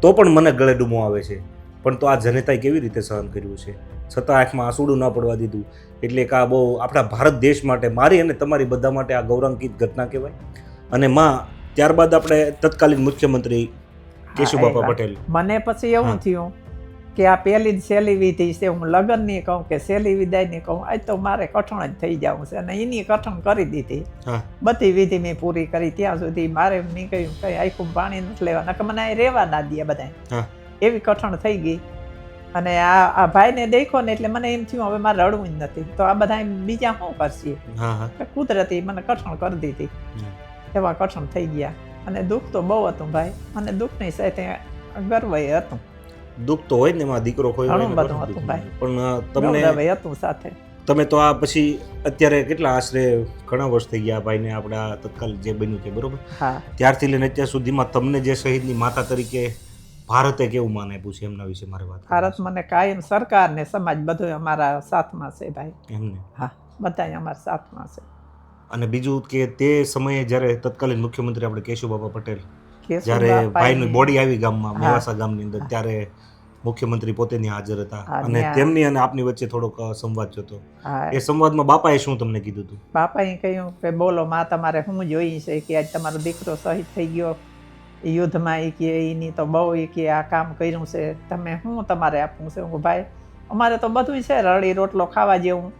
તો પણ મને ગળે ડૂમો આવે છે, પણ તો આ જનતાએ કેવી રીતે સહન કર્યું છે, છતાં આંખમાં આંસુડું ન પડવા દીધું. એટલે કે આ બહુ આપણા ભારત દેશ માટે, મારી અને તમારી બધા માટે આ ગૌરવાન્વિત ઘટના કહેવાય. અને માં, ત્યારબાદ આપણે તત્કાલીન મુખ્યમંત્રી કેશુબાપા પટેલ. મને પછી એવું થયું કે આ પહેલી જ સહેલી વિધિ છે, હું લગ્નની કહું કે સહેલી વિદાયની કહું, આજ તો મારે કઠણ જ થઈ જવું છે. અને એની કઠણ કરી દીધી, બધી વિધિ મેં પૂરી કરી. ત્યાં સુધી મારે મેં કહ્યું કઈ આખું પાણી નથી લેવા, નકર મને અહીં રહેવા ના દે બધા, એવી કઠણ થઈ ગઈ. અને આ ભાઈને દેખો ને એટલે મને એમ થયું હવે મારે રડવું જ નથી, તો આ બધા બીજા શું કરશે. કુદરતી મને કઠણ કરી દીધી, એવા કઠણ થઈ ગયા. અને દુઃખ તો બહુ હતું ભાઈ, અને દુઃખની સાથે ગર્વ હતું. દુઃખ તો હોય ને, એમાં દીકરો કોઈ ઘણું બધું હતું ભાઈ, પણ તમને હતું સાથે. તમે તો આ પછી અત્યારે કેટલા આશરે ઘણા વર્ષ થઈ ગયા ભાઈને આપણે આ તત્કાલ જે બન્યું છે, બરોબર? ત્યારથી લઈને અત્યાર સુધીમાં તમને જે શહીદની માતા તરીકે ભારતે કેવું માન આપ્યું છે એમના વિશે મારે વાત. ભારત મને કાયમ, સરકાર ને સમાજ બધું અમારા સાથમાં છે ભાઈ. એમને? હા, બધા અમારા સાથમાં છે. અને બીજું કે તે સમયે જ્યારે તત્કાલીન મુખ્યમંત્રી આપણે કેશુબાપા પટેલ, જ્યારે ભાઈની બોડી આવી ગામમાં, મેવાસા ગામની અંદર, ત્યારે મુખ્યમંત્રી પોતે ત્યાં હાજર હતા, અને તેમની અને આપની વચ્ચે થોડોક સંવાદ થયો. એ સંવાદમાં બાપાએ શું તમને કીધું હતું? બાપાએ કહ્યું કે બોલો માં, તમારે શું જોઈ છે કે આજ તમારો દીકરો શહીદ થઈ ગયો યુદ્ધમાં, એ કે એની તો બહુ એ કે આ કામ કર્યું છે, તમે શું તમારે આપવું છે? હું ભાઈ અમારે તો બધું છે, રળી રોટલો ખાવા જેવું.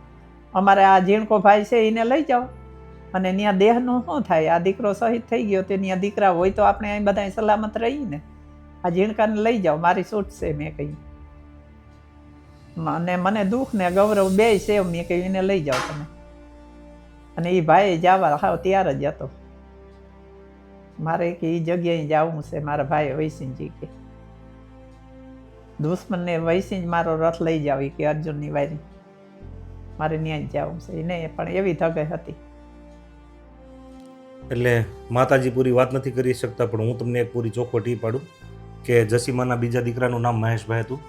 અમારે આ ઝીણકો ભાઈ છે એને લઈ જાઓ, અને ત્યાં દેહનું શું થાય? આ દીકરો શહીદ થઈ ગયો તો ત્યાં દીકરા હોય તો આપણે અહીં બધા સલામત રહીએ ને. આ ઝીણકાને લઈ જાઓ, મારી છૂટ છે, મેં કહ્યું. અને મને દુઃખ ને ગૌરવ બે છે, મેં કહ્યું એને લઈ જાઓ તમે. અને એ ભાઈ જવા હાવ તૈયાર જ હતો. મારે કે એ જગ્યાએ જવું છે, મારા ભાઈ વૈસિંહજી કે દુશ્મનને વૈસિંહ મારો રથ લઈ જાવ, એ કે અર્જુનની વારી મારે ત્યાં જ જવું છે. એને પણ એવી ધગે હતી. એટલે માતાજી પૂરી વાત નથી કરી શકતા, પણ હું તમને એક પૂરી ચોખવટ પાડું કે જસીમાના બીજા દીકરાનું નામ મહેશભાઈ હતું,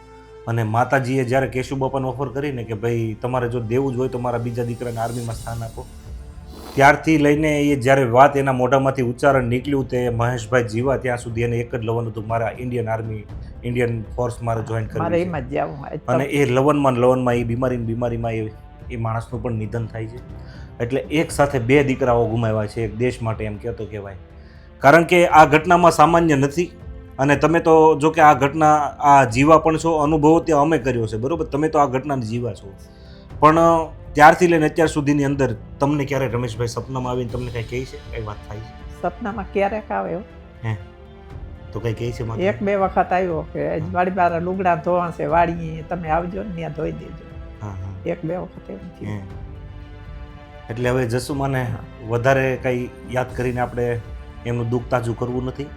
અને માતાજીએ જ્યારે કેશુબાપાને ઓફર કરીને કે ભાઈ તમારે જો દેવું જ હોય તો મારા બીજા દીકરાને આર્મીમાં સ્થાન આપો, ત્યારથી લઈને એ જ્યારે વાત એના મોઢામાંથી ઉચ્ચારણ નીકળ્યું તે મહેશભાઈ જીવા ત્યાં સુધી એને એક જ લવન હતું, મારા ઇન્ડિયન આર્મી, ઇન્ડિયન ફોર્સ મારે જોઈન કરવું. અને એ લવનમાં એ બીમારીમાં એ માણસનું પણ નિધન થાય છે. એટલે એક સાથે બે દીકરાઓ ગુમાવ્યા છે એક દેશ માટે, એમ કહેતો કહેવાય. કારણ કે આ ઘટનામાં સામાન્ય નથી. અને તમે તો જો કે આ ઘટના આ જીવા પણ છો, અનુભવો ત્યાં અમે કર્યો છે, બરોબર? તમે તો આ ઘટનાને જીવા છો, પણ ત્યારથી લઈને અત્યાર સુધીની અંદર તમને ક્યારે રમેશભાઈ સપનામાં આવીને તમને કઈ કહે છે? કઈ વાત થાય છે સપનામાં? ક્યારેક આવે હે તો કઈ કહે છે? એક બે વખત આવ્યો કે વાડી બાર લુગડા ધોવા છે, વાડી તમે આવજો ને ત્યાં ધોઈ દેજો. એક બે વખત એમ થયું. એટલે હવે જસુમાને વધારે કંઈ યાદ કરીને આપણે એમનું દુઃખ તાજું કરવું નથી,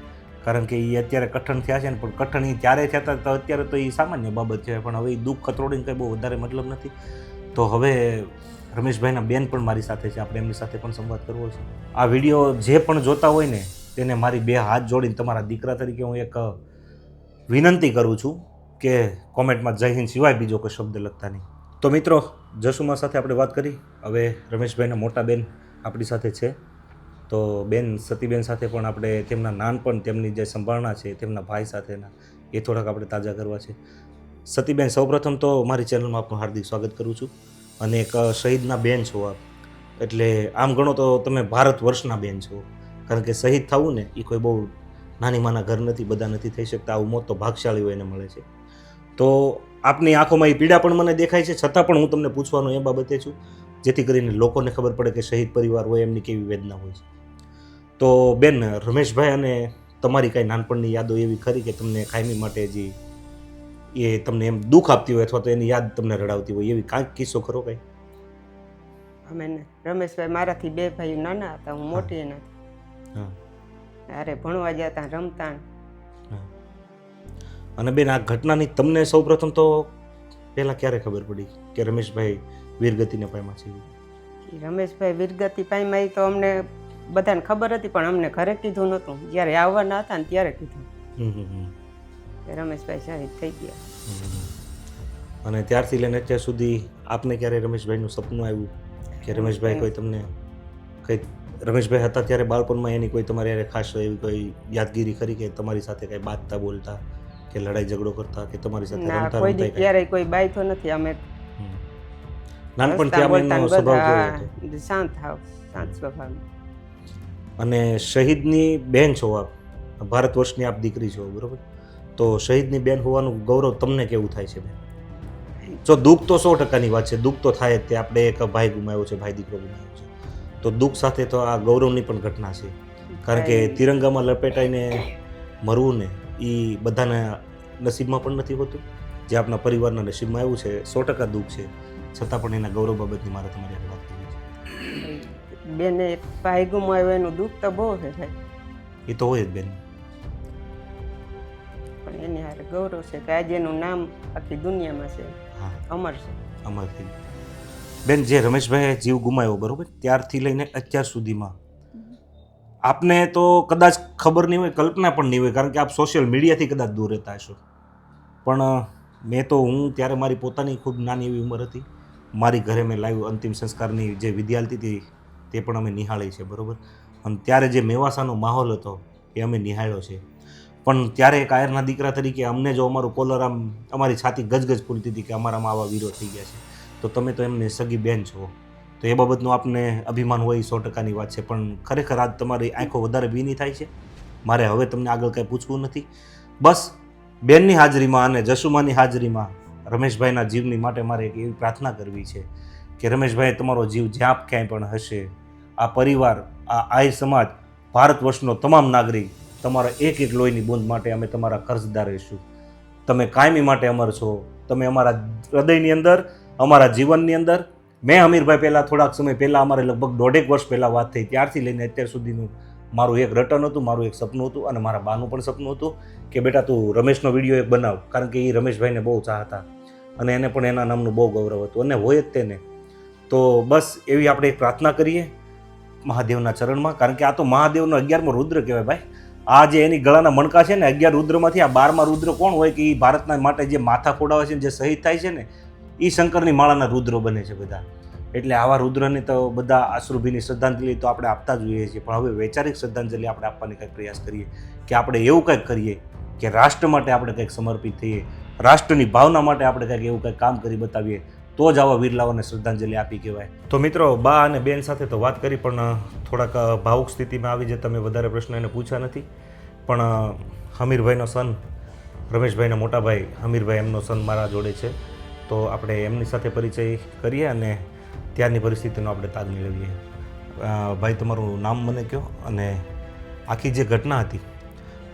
કારણ કે એ અત્યારે કઠણ થયા છે ને, પણ કઠણ એ ત્યારે થયા હતા તો અત્યારે તો એ સામાન્ય બાબત છે, પણ હવે એ દુઃખ કતરોડીને કંઈ બહુ વધારે મતલબ નથી. તો હવે રમેશભાઈના બેન પણ મારી સાથે છે, આપણે એમની સાથે પણ સંવાદ કરવો છે. આ વિડીયો જે પણ જોતા હોય ને તેને મારી 2 હાથ જોડીને તમારા દીકરા તરીકે હું એક વિનંતી કરું છું કે કોમેન્ટમાં જય હિન્દ સિવાય બીજો કોઈ શબ્દ લખતા નહીં. તો મિત્રો, જસુમા સાથે આપણે વાત કરી. હવે રમેશભાઈના મોટા બેન આપણી સાથે છે, તો બેન સતીબેન સાથે પણ આપણે તેમના નાનપણ, તેમની જે સંભાળના છે તેમના ભાઈ સાથેના, એ થોડાક આપણે તાજા કરવા છે. સતીબેન, સૌપ્રથમ તો મારી ચેનલમાં આપનું હાર્દિક સ્વાગત કરું છું. અને એક શહીદના બેન છો આપ, એટલે આમ ગણો તો તમે ભારત વર્ષના બેન છો. કારણ કે શહીદ થવું ને એ કોઈ બહુ નાની માના ઘર નથી, બધા નથી થઈ શકતા. આવું મોત તો ભાગશાળી હોય એને મળે છે. તો આપની આંખોમાં એ પીડા પણ મને દેખાય છે, છતાં પણ હું તમને પૂછવાનું એ બાબતે છું જેથી કરીને લોકોને ખબર પડે કે શહીદ પરિવાર હોય એમની કેવી વેદના હોય છે. તો બેન, રમેશભાઈ અને તમારી કાંઈ નાનપણની યાદો એવી ખરી કે તમને કાયમી માટે હજી એ તમને એમ દુઃખ આપતી હોય અથવા તો એની યાદ તમને રડાવતી હોય, એવી કાંઈક કિસ્સો ખરો કાંઈ? અમે રમેશભાઈ મારાથી 2 ભાઈ નાના હતા, હું મોટી નથી. અરે ભણવા જતા, રમતા. અને બેન, આ ઘટનાની તમને સૌપ્રથમ તો પહેલા ક્યારે ખબર પડી કે રમેશભાઈ વીરગતિને પામ્યા છે? રમેશભાઈ વીરગતિ પામ્યા એ તો અમને બધાને ખબર હતી, પણ અમને ઘરે કીધું નહોતું. જ્યારે આવવાના હતા ને ત્યારે કીધું કે રમેશભાઈ શહીદ થઈ ગયા. અને ત્યારથી લઈને અત્યાર સુધી આપને ક્યારે રમેશભાઈનું સપનું આવ્યું કે રમેશભાઈ કોઈ તમને કંઈ, રમેશભાઈ હતા ત્યારે બાળપણમાં એની કોઈ તમારી યારે ખાસ એવી કોઈ યાદગીરી ખરી કે તમારી સાથે કંઈ બાતતા બોલતા કે લડાઈ ઝઘડો કરતા કે તમારી સાથે રમતા કોઈ દી ક્યારે કોઈ બાઈતો નથી. અમે નાનપણથી એમનો સ્વભાવ કેવો હતો? શાંત સ્વભાવ. અને શહીદની બેન છો આપ, ભારત વર્ષની આપ દીકરી છો, બરોબર? તો શહીદની બેન હોવાનું ગૌરવ તમને કેવું થાય છે બેન? જો દુઃખ તો 100%ની વાત છે, દુઃખ તો થાય જ. તે આપણે એક ભાઈ ગુમાવ્યો છે, ભાઈ દીકરો ગુમાવ્યો છે, તો દુઃખ સાથે તો આ ગૌરવની પણ ઘટના છે. કારણ કે તિરંગામાં લપેટાઈને મરવું ને એ બધાના નસીબમાં પણ નથી હોતું. જે આપણા પરિવારના નસીબમાં આવ્યું છે, 100% દુઃખ છે, છતાં પણ એના ગૌરવ બાબતની મારે તમારી વાત કરવી છે. બેને એક ભાઈ ગુમાવ્યો એનું દુઃખ તો બહુ છે ભાઈ. એ તો હોય જ બેન, પણ એની હારે ગૌરવ છે કે આજે એનું નામ આખી દુનિયામાં છે, અમર છે. અમર થઈ બેન. જે રમેશભાઈએ જીવ ગુમાવ્યો, બરોબર, ત્યારથી લઈને અત્યાર સુધીમાં આપને તો કદાચ ખબર નહીં હોય, કલ્પના પણ નહીં હોય, કારણ કે આપ સોશિયલ મીડિયાથી કદાચ દૂર રહેતા હશો. પણ હું ત્યારે મારી પોતાની ખૂબ નાની એવી ઉંમર હતી, મારી ઘરે મેં લાઈવ અંતિમ સંસ્કારની જે વિધિ હાલતી હતી તે પણ અમે નિહાળી છે, બરાબર. અને ત્યારે જે મેવાસાનો માહોલ હતો એ અમે નિહાળ્યો છે. પણ ત્યારે એક આયરના દીકરા તરીકે અમને જો અમારું કોલર આમ અમારી છાતી ગજગજ ફૂલતી હતી કે અમારામાં આવા વીરો થઈ ગયા છે, તો તમે તો એમની સગી બેન છો, તો એ બાબતનું આપને અભિમાન હોય, 100%ની વાત છે. પણ ખરેખર આજ તમારી આંખો વધારે ભીની થાય છે. મારે હવે તમને આગળ કાંઈ પૂછવું નથી, બસ બેનની હાજરીમાં અને જસુમાની હાજરીમાં રમેશભાઈના જીવની માટે મારે એક એવી પ્રાર્થના કરવી છે કે રમેશભાઈ, તમારો જીવ જ્યાં ક્યાંય પણ હશે, આ પરિવાર, આ આહિર સમાજ, ભારત વર્ષનો તમામ નાગરિક તમારા એક એક લોહીની બૂંદ માટે અમે તમારા કર્જદાર રહીશું. તમે કાયમી માટે અમર છો. તમે અમારા હૃદયની અંદર, અમારા જીવનની અંદર. મેં અમીરભાઈ પહેલાં થોડાક સમય પહેલાં, અમારે લગભગ 1.5 વર્ષ પહેલાં વાત થઈ, ત્યારથી લઈને અત્યાર સુધીનું મારું એક રટન હતું, મારું એક સપનું હતું, અને મારા બાનું પણ સપનું હતું કે બેટા તું રમેશનો વિડીયો એક બનાવ, કારણ કે એ રમેશભાઈને બહુ ચાહતા અને એને પણ એના નામનું બહુ ગૌરવ હતું અને હોય જ તેને. તો બસ એવી આપણે એક પ્રાર્થના કરીએ મહાદેવના ચરણમાં, કારણ કે આ તો મહાદેવનો 11મો રુદ્ર કહેવાય ભાઈ. આ જે એની ગળાના મણકા છે ને, 11 રુદ્રમાંથી આ 12મા રુદ્ર કોણ હોય કે એ ભારતના માટે જે માથા ફોડાવે છે, જે શહીદ થાય છે ને, એ શંકરની માળાના રુદ્રો બને છે બધા. એટલે આવા રુદ્રને તો બધા અશ્રુભીની શ્રદ્ધાંજલિ તો આપણે આપતા જ હોઈએ છીએ, પણ હવે વૈચારિક શ્રદ્ધાંજલિ આપણે આપવાની કંઈક પ્રયાસ કરીએ કે આપણે એવું કંઈક કરીએ કે રાષ્ટ્ર માટે આપણે કંઈક સમર્પિત થઈએ, રાષ્ટ્રની ભાવના માટે આપણે કંઈક એવું કંઈક કામ કરી બતાવીએ, તો જ આવા વીરલાઓને શ્રદ્ધાંજલિ આપી કહેવાય. તો મિત્રો, બા અને બેન સાથે તો વાત કરી, પણ થોડાક ભાવુક સ્થિતિમાં આવી જતા મેં વધારે પ્રશ્ન એને પૂછ્યા નથી. પણ હમીરભાઈનો સન, રમેશભાઈના મોટા ભાઈ હમીરભાઈ, એમનો સન મારા જોડે છે, તો આપણે એમની સાથે પરિચય કરીએ અને ત્યારની પરિસ્થિતિનો આપણે તાગ મેળવીએ. ભાઈ, તમારું નામ મને કહો અને આખી જે ઘટના હતી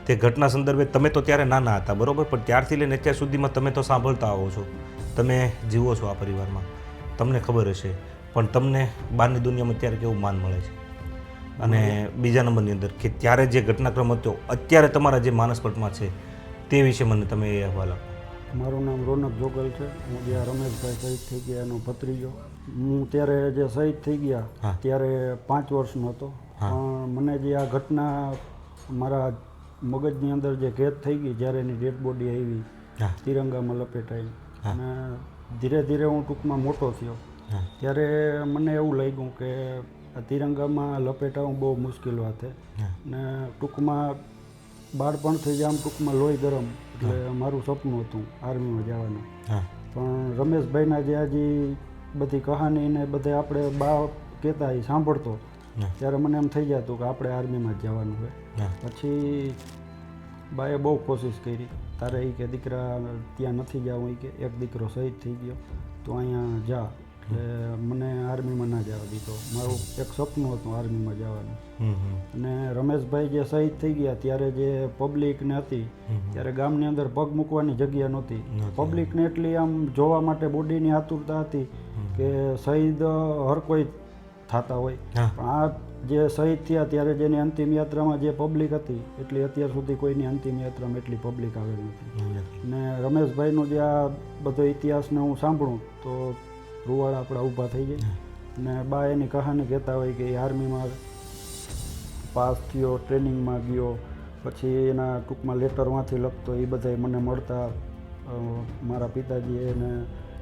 તે ઘટના સંદર્ભે. તમે તો ત્યારે નાના હતા, બરાબર, પણ ત્યારથી લઈને અત્યાર સુધીમાં તમે તો સાંભળતા આવો છો, તમે જીવો છો આ પરિવારમાં, તમને ખબર હશે, પણ તમને બહારની દુનિયામાં ત્યારે કેવું માન મળે છે? અને બીજા નંબરની અંદર કે ત્યારે જે ઘટનાક્રમ હતો અત્યારે તમારા જે માનસપટમાં છે તે વિશે મને તમે એ અહેવાલ આપો. મારું નામ રોનક જોગલ છે. હું જ્યાં રમેશભાઈ શહીદ થઈ ગયા એનો ભત્રીજો. હું ત્યારે જે શહીદ થઈ ગયા ત્યારે 5 વર્ષનો હતો. પણ મને જે આ ઘટના મારા મગજની અંદર જે કેદ થઈ ગઈ જ્યારે એની ડેડ બોડી આવી તિરંગામાં લપેટાઈ અને ધીરે ધીરે હું ટૂંકમાં મોટો થયો ત્યારે મને એવું લાગ્યું કે આ તિરંગામાં લપેટાવું બહુ મુશ્કેલ વાત છે ને ટૂંકમાં બાળપણથી જ આમ ટૂંકમાં લોહી ગરમ એટલે મારું સપનું હતું આર્મીમાં જવાનું. પણ રમેશભાઈના જે આજે બધી કહાની ને બધે આપણે બા કહેતા એ સાંભળતો ત્યારે મને એમ થઈ જતું કે આપણે આર્મીમાં જ જવાનું હોય. પછી બાએ બહુ કોશિશ કરી, તારે એ કે દીકરા ત્યાં નથી જવું, એ કે એક દીકરો શહીદ થઈ ગયો તો અહીંયા જા. એટલે મને આર્મીમાં ના જવા દીધો. મારું એક સપનું હતું આર્મીમાં જવાનું. અને રમેશભાઈ જે શહીદ થઈ ગયા ત્યારે જે પબ્લિકને હતી ત્યારે ગામની અંદર પગ મૂકવાની જગ્યા નહોતી. પબ્લિકને એટલી આમ જોવા માટે બોડીની આતુરતા હતી કે શહીદ હર કોઈ થતા હોય, પણ આ જે શહીદ થયા ત્યારે જેની અંતિમ યાત્રામાં જે પબ્લિક હતી એટલી અત્યાર સુધી કોઈની અંતિમ યાત્રામાં એટલી પબ્લિક આવેલી નથી. ને રમેશભાઈનો જે આ બધો ઇતિહાસને હું સાંભળું તો રૂવાડા આપણા ઊભા થઈ જાય. અને બા એની કહાની કહેતા હોય કે એ આર્મીમાં પાસ થયો, ટ્રેનિંગમાં ગયો, પછી એના ટૂંકમાં લેટરમાંથી લખતો, એ બધાય મને મળતા. મારા પિતાજી એને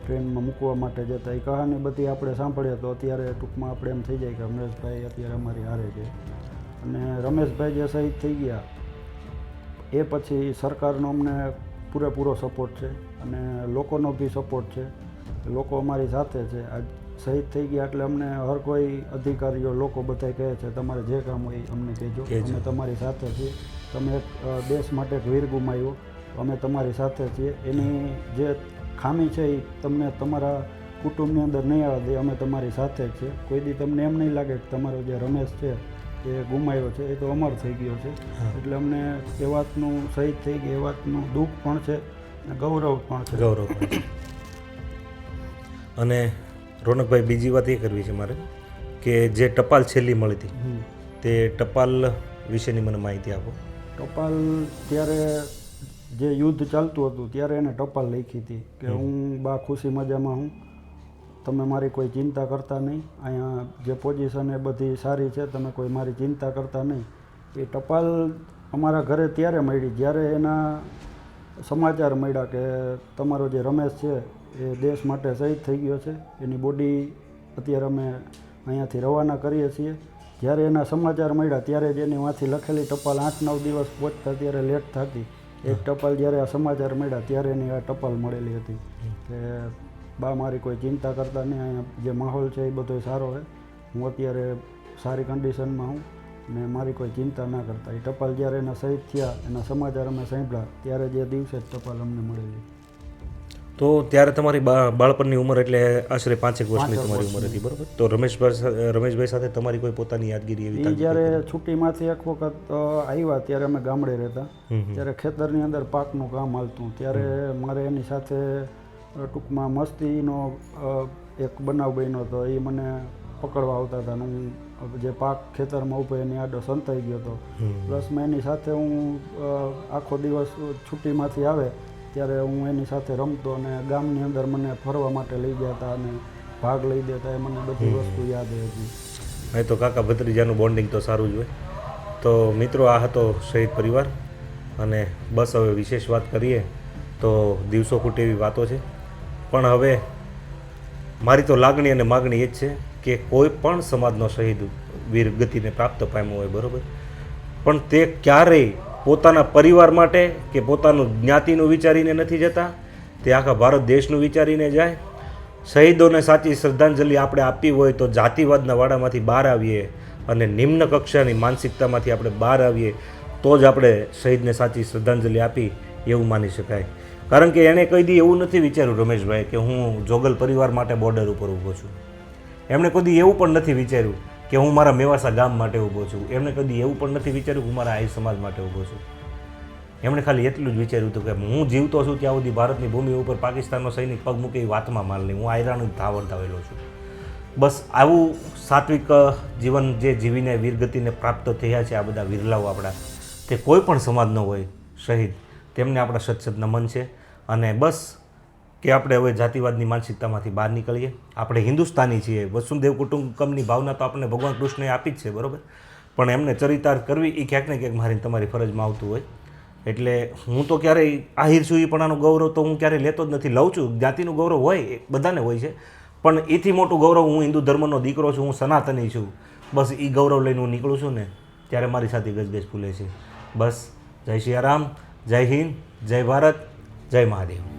ટ્રેનમાં મૂકવા માટે જતા. એ કહાની બધી આપણે સાંભળીએ તો અત્યારે ટૂંકમાં આપણે એમ થઈ જાય કે રમેશભાઈ અત્યારે અમારી હારે છે. અને રમેશભાઈ જે શહીદ થઈ ગયા એ પછી સરકારનો અમને પૂરેપૂરો સપોર્ટ છે અને લોકોનો બી સપોર્ટ છે. લોકો અમારી સાથે છે. આજ શહીદ થઈ ગયા એટલે અમને હર કોઈ અધિકારીઓ લોકો બધા કહે છે તમારે જે કામ હોય અમને કહેજો, અમે તમારી સાથે છીએ. તમે એક દેશ માટે એક વીર ગુમાવ્યો, અમે તમારી સાથે છીએ. એની જે ખામી છે એ તમને તમારા કુટુંબની અંદર નહીં આવવા દે. અમે તમારી સાથે જ છે. કોઈ દી તમને એમ નહીં લાગે કે તમારો જે રમેશ છે એ ગુમાવ્યો છે, એ તો અમર થઈ ગયો છે. એટલે અમને એ વાતનું શહીદ થઈ ગઈ એ વાતનું દુઃખ પણ છે અને ગૌરવ પણ છે. ગૌરવ પણ છે. અને રોનકભાઈ બીજી વાત એ કરવી છે મારે કે જે ટપાલ છેલ્લી મળી હતી તે ટપાલ વિશેની મને માહિતી આપો. ટપાલ ત્યારે જે યુદ્ધ ચાલતું હતું ત્યારે એને ટપાલ લખી હતી કે હું બા ખુશી મજામાં હું, તમે મારી કોઈ ચિંતા કરતા નહીં, અહીંયા જે પોઝિશન એ બધી સારી છે, તમે કોઈ મારી ચિંતા કરતા નહીં. એ ટપાલ અમારા ઘરે ત્યારે મળી જ્યારે એના સમાચાર મળ્યા કે તમારો જે રમેશ છે એ દેશ માટે શહીદ થઈ ગયો છે. એની બોડી અત્યારે અમે અહીંયાથી રવાના કરીએ છીએ. જ્યારે એના સમાચાર મળ્યા ત્યારે જ એની વાંથી લખેલી ટપાલ 8-9 દિવસ પહોંચતા ત્યારે લેટ થતી. એક ટપાલ જ્યારે આ સમાચાર મળ્યા ત્યારે એની આ ટપાલ મળેલી હતી કે બા મારી કોઈ ચિંતા કરતા નહીં, અહીંયા જે માહોલ છે એ બધો સારો છે, હું અત્યારે સારી કન્ડિશનમાં હું ને મારી કોઈ ચિંતા ના કરતા. એ ટપાલ જ્યારે એના શહીદ થયા એના સમાચાર અમે સાંભળ્યા ત્યારે જે દિવસે જ ટપાલ અમને મળેલી. તો ત્યારે તમારી બાળપણની ઉંમર એટલે આશરે 5 વર્ષની તમારી ઉંમર હતી, બરોબર? તો રમેશભાઈ સાથે તમારી કોઈ પોતાની યાદગીરી એવી? એ જ્યારે છુટ્ટીમાંથી એક વખત આવ્યા ત્યારે અમે ગામડે રહેતા, ત્યારે ખેતરની અંદર પાકનું કામ હાલતું, ત્યારે મારે એની સાથે ટૂંકમાં મસ્તીનો એક બનાવ બન્યો હતો. એ મને પકડવા આવતા હતા. હું જે પાક ખેતરમાં ઊભો એની આડો સંતાઈ ગયો હતો. પ્લસમાં એની સાથે હું આખો દિવસ છુટ્ટીમાંથી આવે ત્યારે હું એની સાથે રમતો અને ગામની અંદર મને ફરવા માટે લઈ ગયા હતા અને ભાગ લઈ દેતા. એ મને બધી વસ્તુ યાદ હતી. અહીં તો કાકા ભત્રીજાનું બોન્ડિંગ તો સારું જ હોય. તો મિત્રો, આ હતો શહીદ પરિવાર. અને બસ હવે વિશેષ વાત કરીએ તો દિવસો ખૂટે એવી વાતો છે. પણ હવે મારી તો લાગણી અને માગણી એ જ છે કે કોઈ પણ સમાજનો શહીદ વીર ગતિને પ્રાપ્ત પામ્યો હોય, બરાબર, પણ તે ક્યારેય પોતાના પરિવાર માટે કે પોતાનું જ્ઞાતિનું વિચારીને નથી જતા. તે આખા ભારત દેશનું વિચારીને જાય. શહીદોને સાચી શ્રદ્ધાંજલિ આપણે આપવી હોય તો જાતિવાદના વાડામાંથી બહાર આવીએ અને નિમ્ન કક્ષાની માનસિકતામાંથી આપણે બહાર આવીએ તો જ આપણે શહીદને સાચી શ્રદ્ધાંજલિ આપી એવું માની શકાય. કારણ કે એણે કઈ દી એવું નથી વિચાર્યું રમેશભાઈ કે હું જોગલ પરિવાર માટે બોર્ડર ઉપર ઊભો છું. એમણે કદી એવું પણ નથી વિચાર્યું કે હું મારા મેવાસા ગામ માટે ઊભો છું. એમણે કદી એવું પણ નથી વિચાર્યું કે હું મારા આહિર સમાજ માટે ઊભો છું. એમણે ખાલી એટલું જ વિચાર્યું હતું કે હું જીવતો છું ત્યાં સુધી ભારતની ભૂમિ ઉપર પાકિસ્તાનનો સૈનિક પગ મૂકે એ વાતમાં માલ નહીં, હું આયરાનું ધાવડ ધાવેલો છું. બસ આવું સાત્વિક જીવન જે જીવીને વીરગતિને પ્રાપ્ત થયા છે આ બધા વીરલાઓ આપણા, તે કોઈ પણ સમાજનો હોય શહીદ, તેમને આપણા સત નમન છે. અને બસ કે આપણે હવે જાતિવાદની માનસિકતામાંથી બહાર નીકળીએ. આપણે હિન્દુસ્તાની છીએ, વસુદેવ કુટુંબકમની ભાવના તો આપણને ભગવાન કૃષ્ણએ આપી જ છે, બરાબર, પણ એમને ચરિતાર્થ કરવી એ ક્યાંક ને ક્યાંક મારી તમારી ફરજમાં આવતું હોય. એટલે હું તો ક્યારેય આહિર છું પણ આનું ગૌરવ તો હું ક્યારેય લેતો જ નથી. લઉં છું, જ્ઞાતિનું ગૌરવ હોય એ બધાને હોય છે, પણ એથી મોટું ગૌરવ હું હિન્દુ ધર્મનો દીકરો છું, હું સનાતની છું, બસ એ ગૌરવ લઈને હું નીકળું છું ને ત્યારે મારી સાથે ગજગજ ફૂલે છે. બસ જય સિયારામ, જય હિન્દ, જય ભારત, જય મહાદેવ.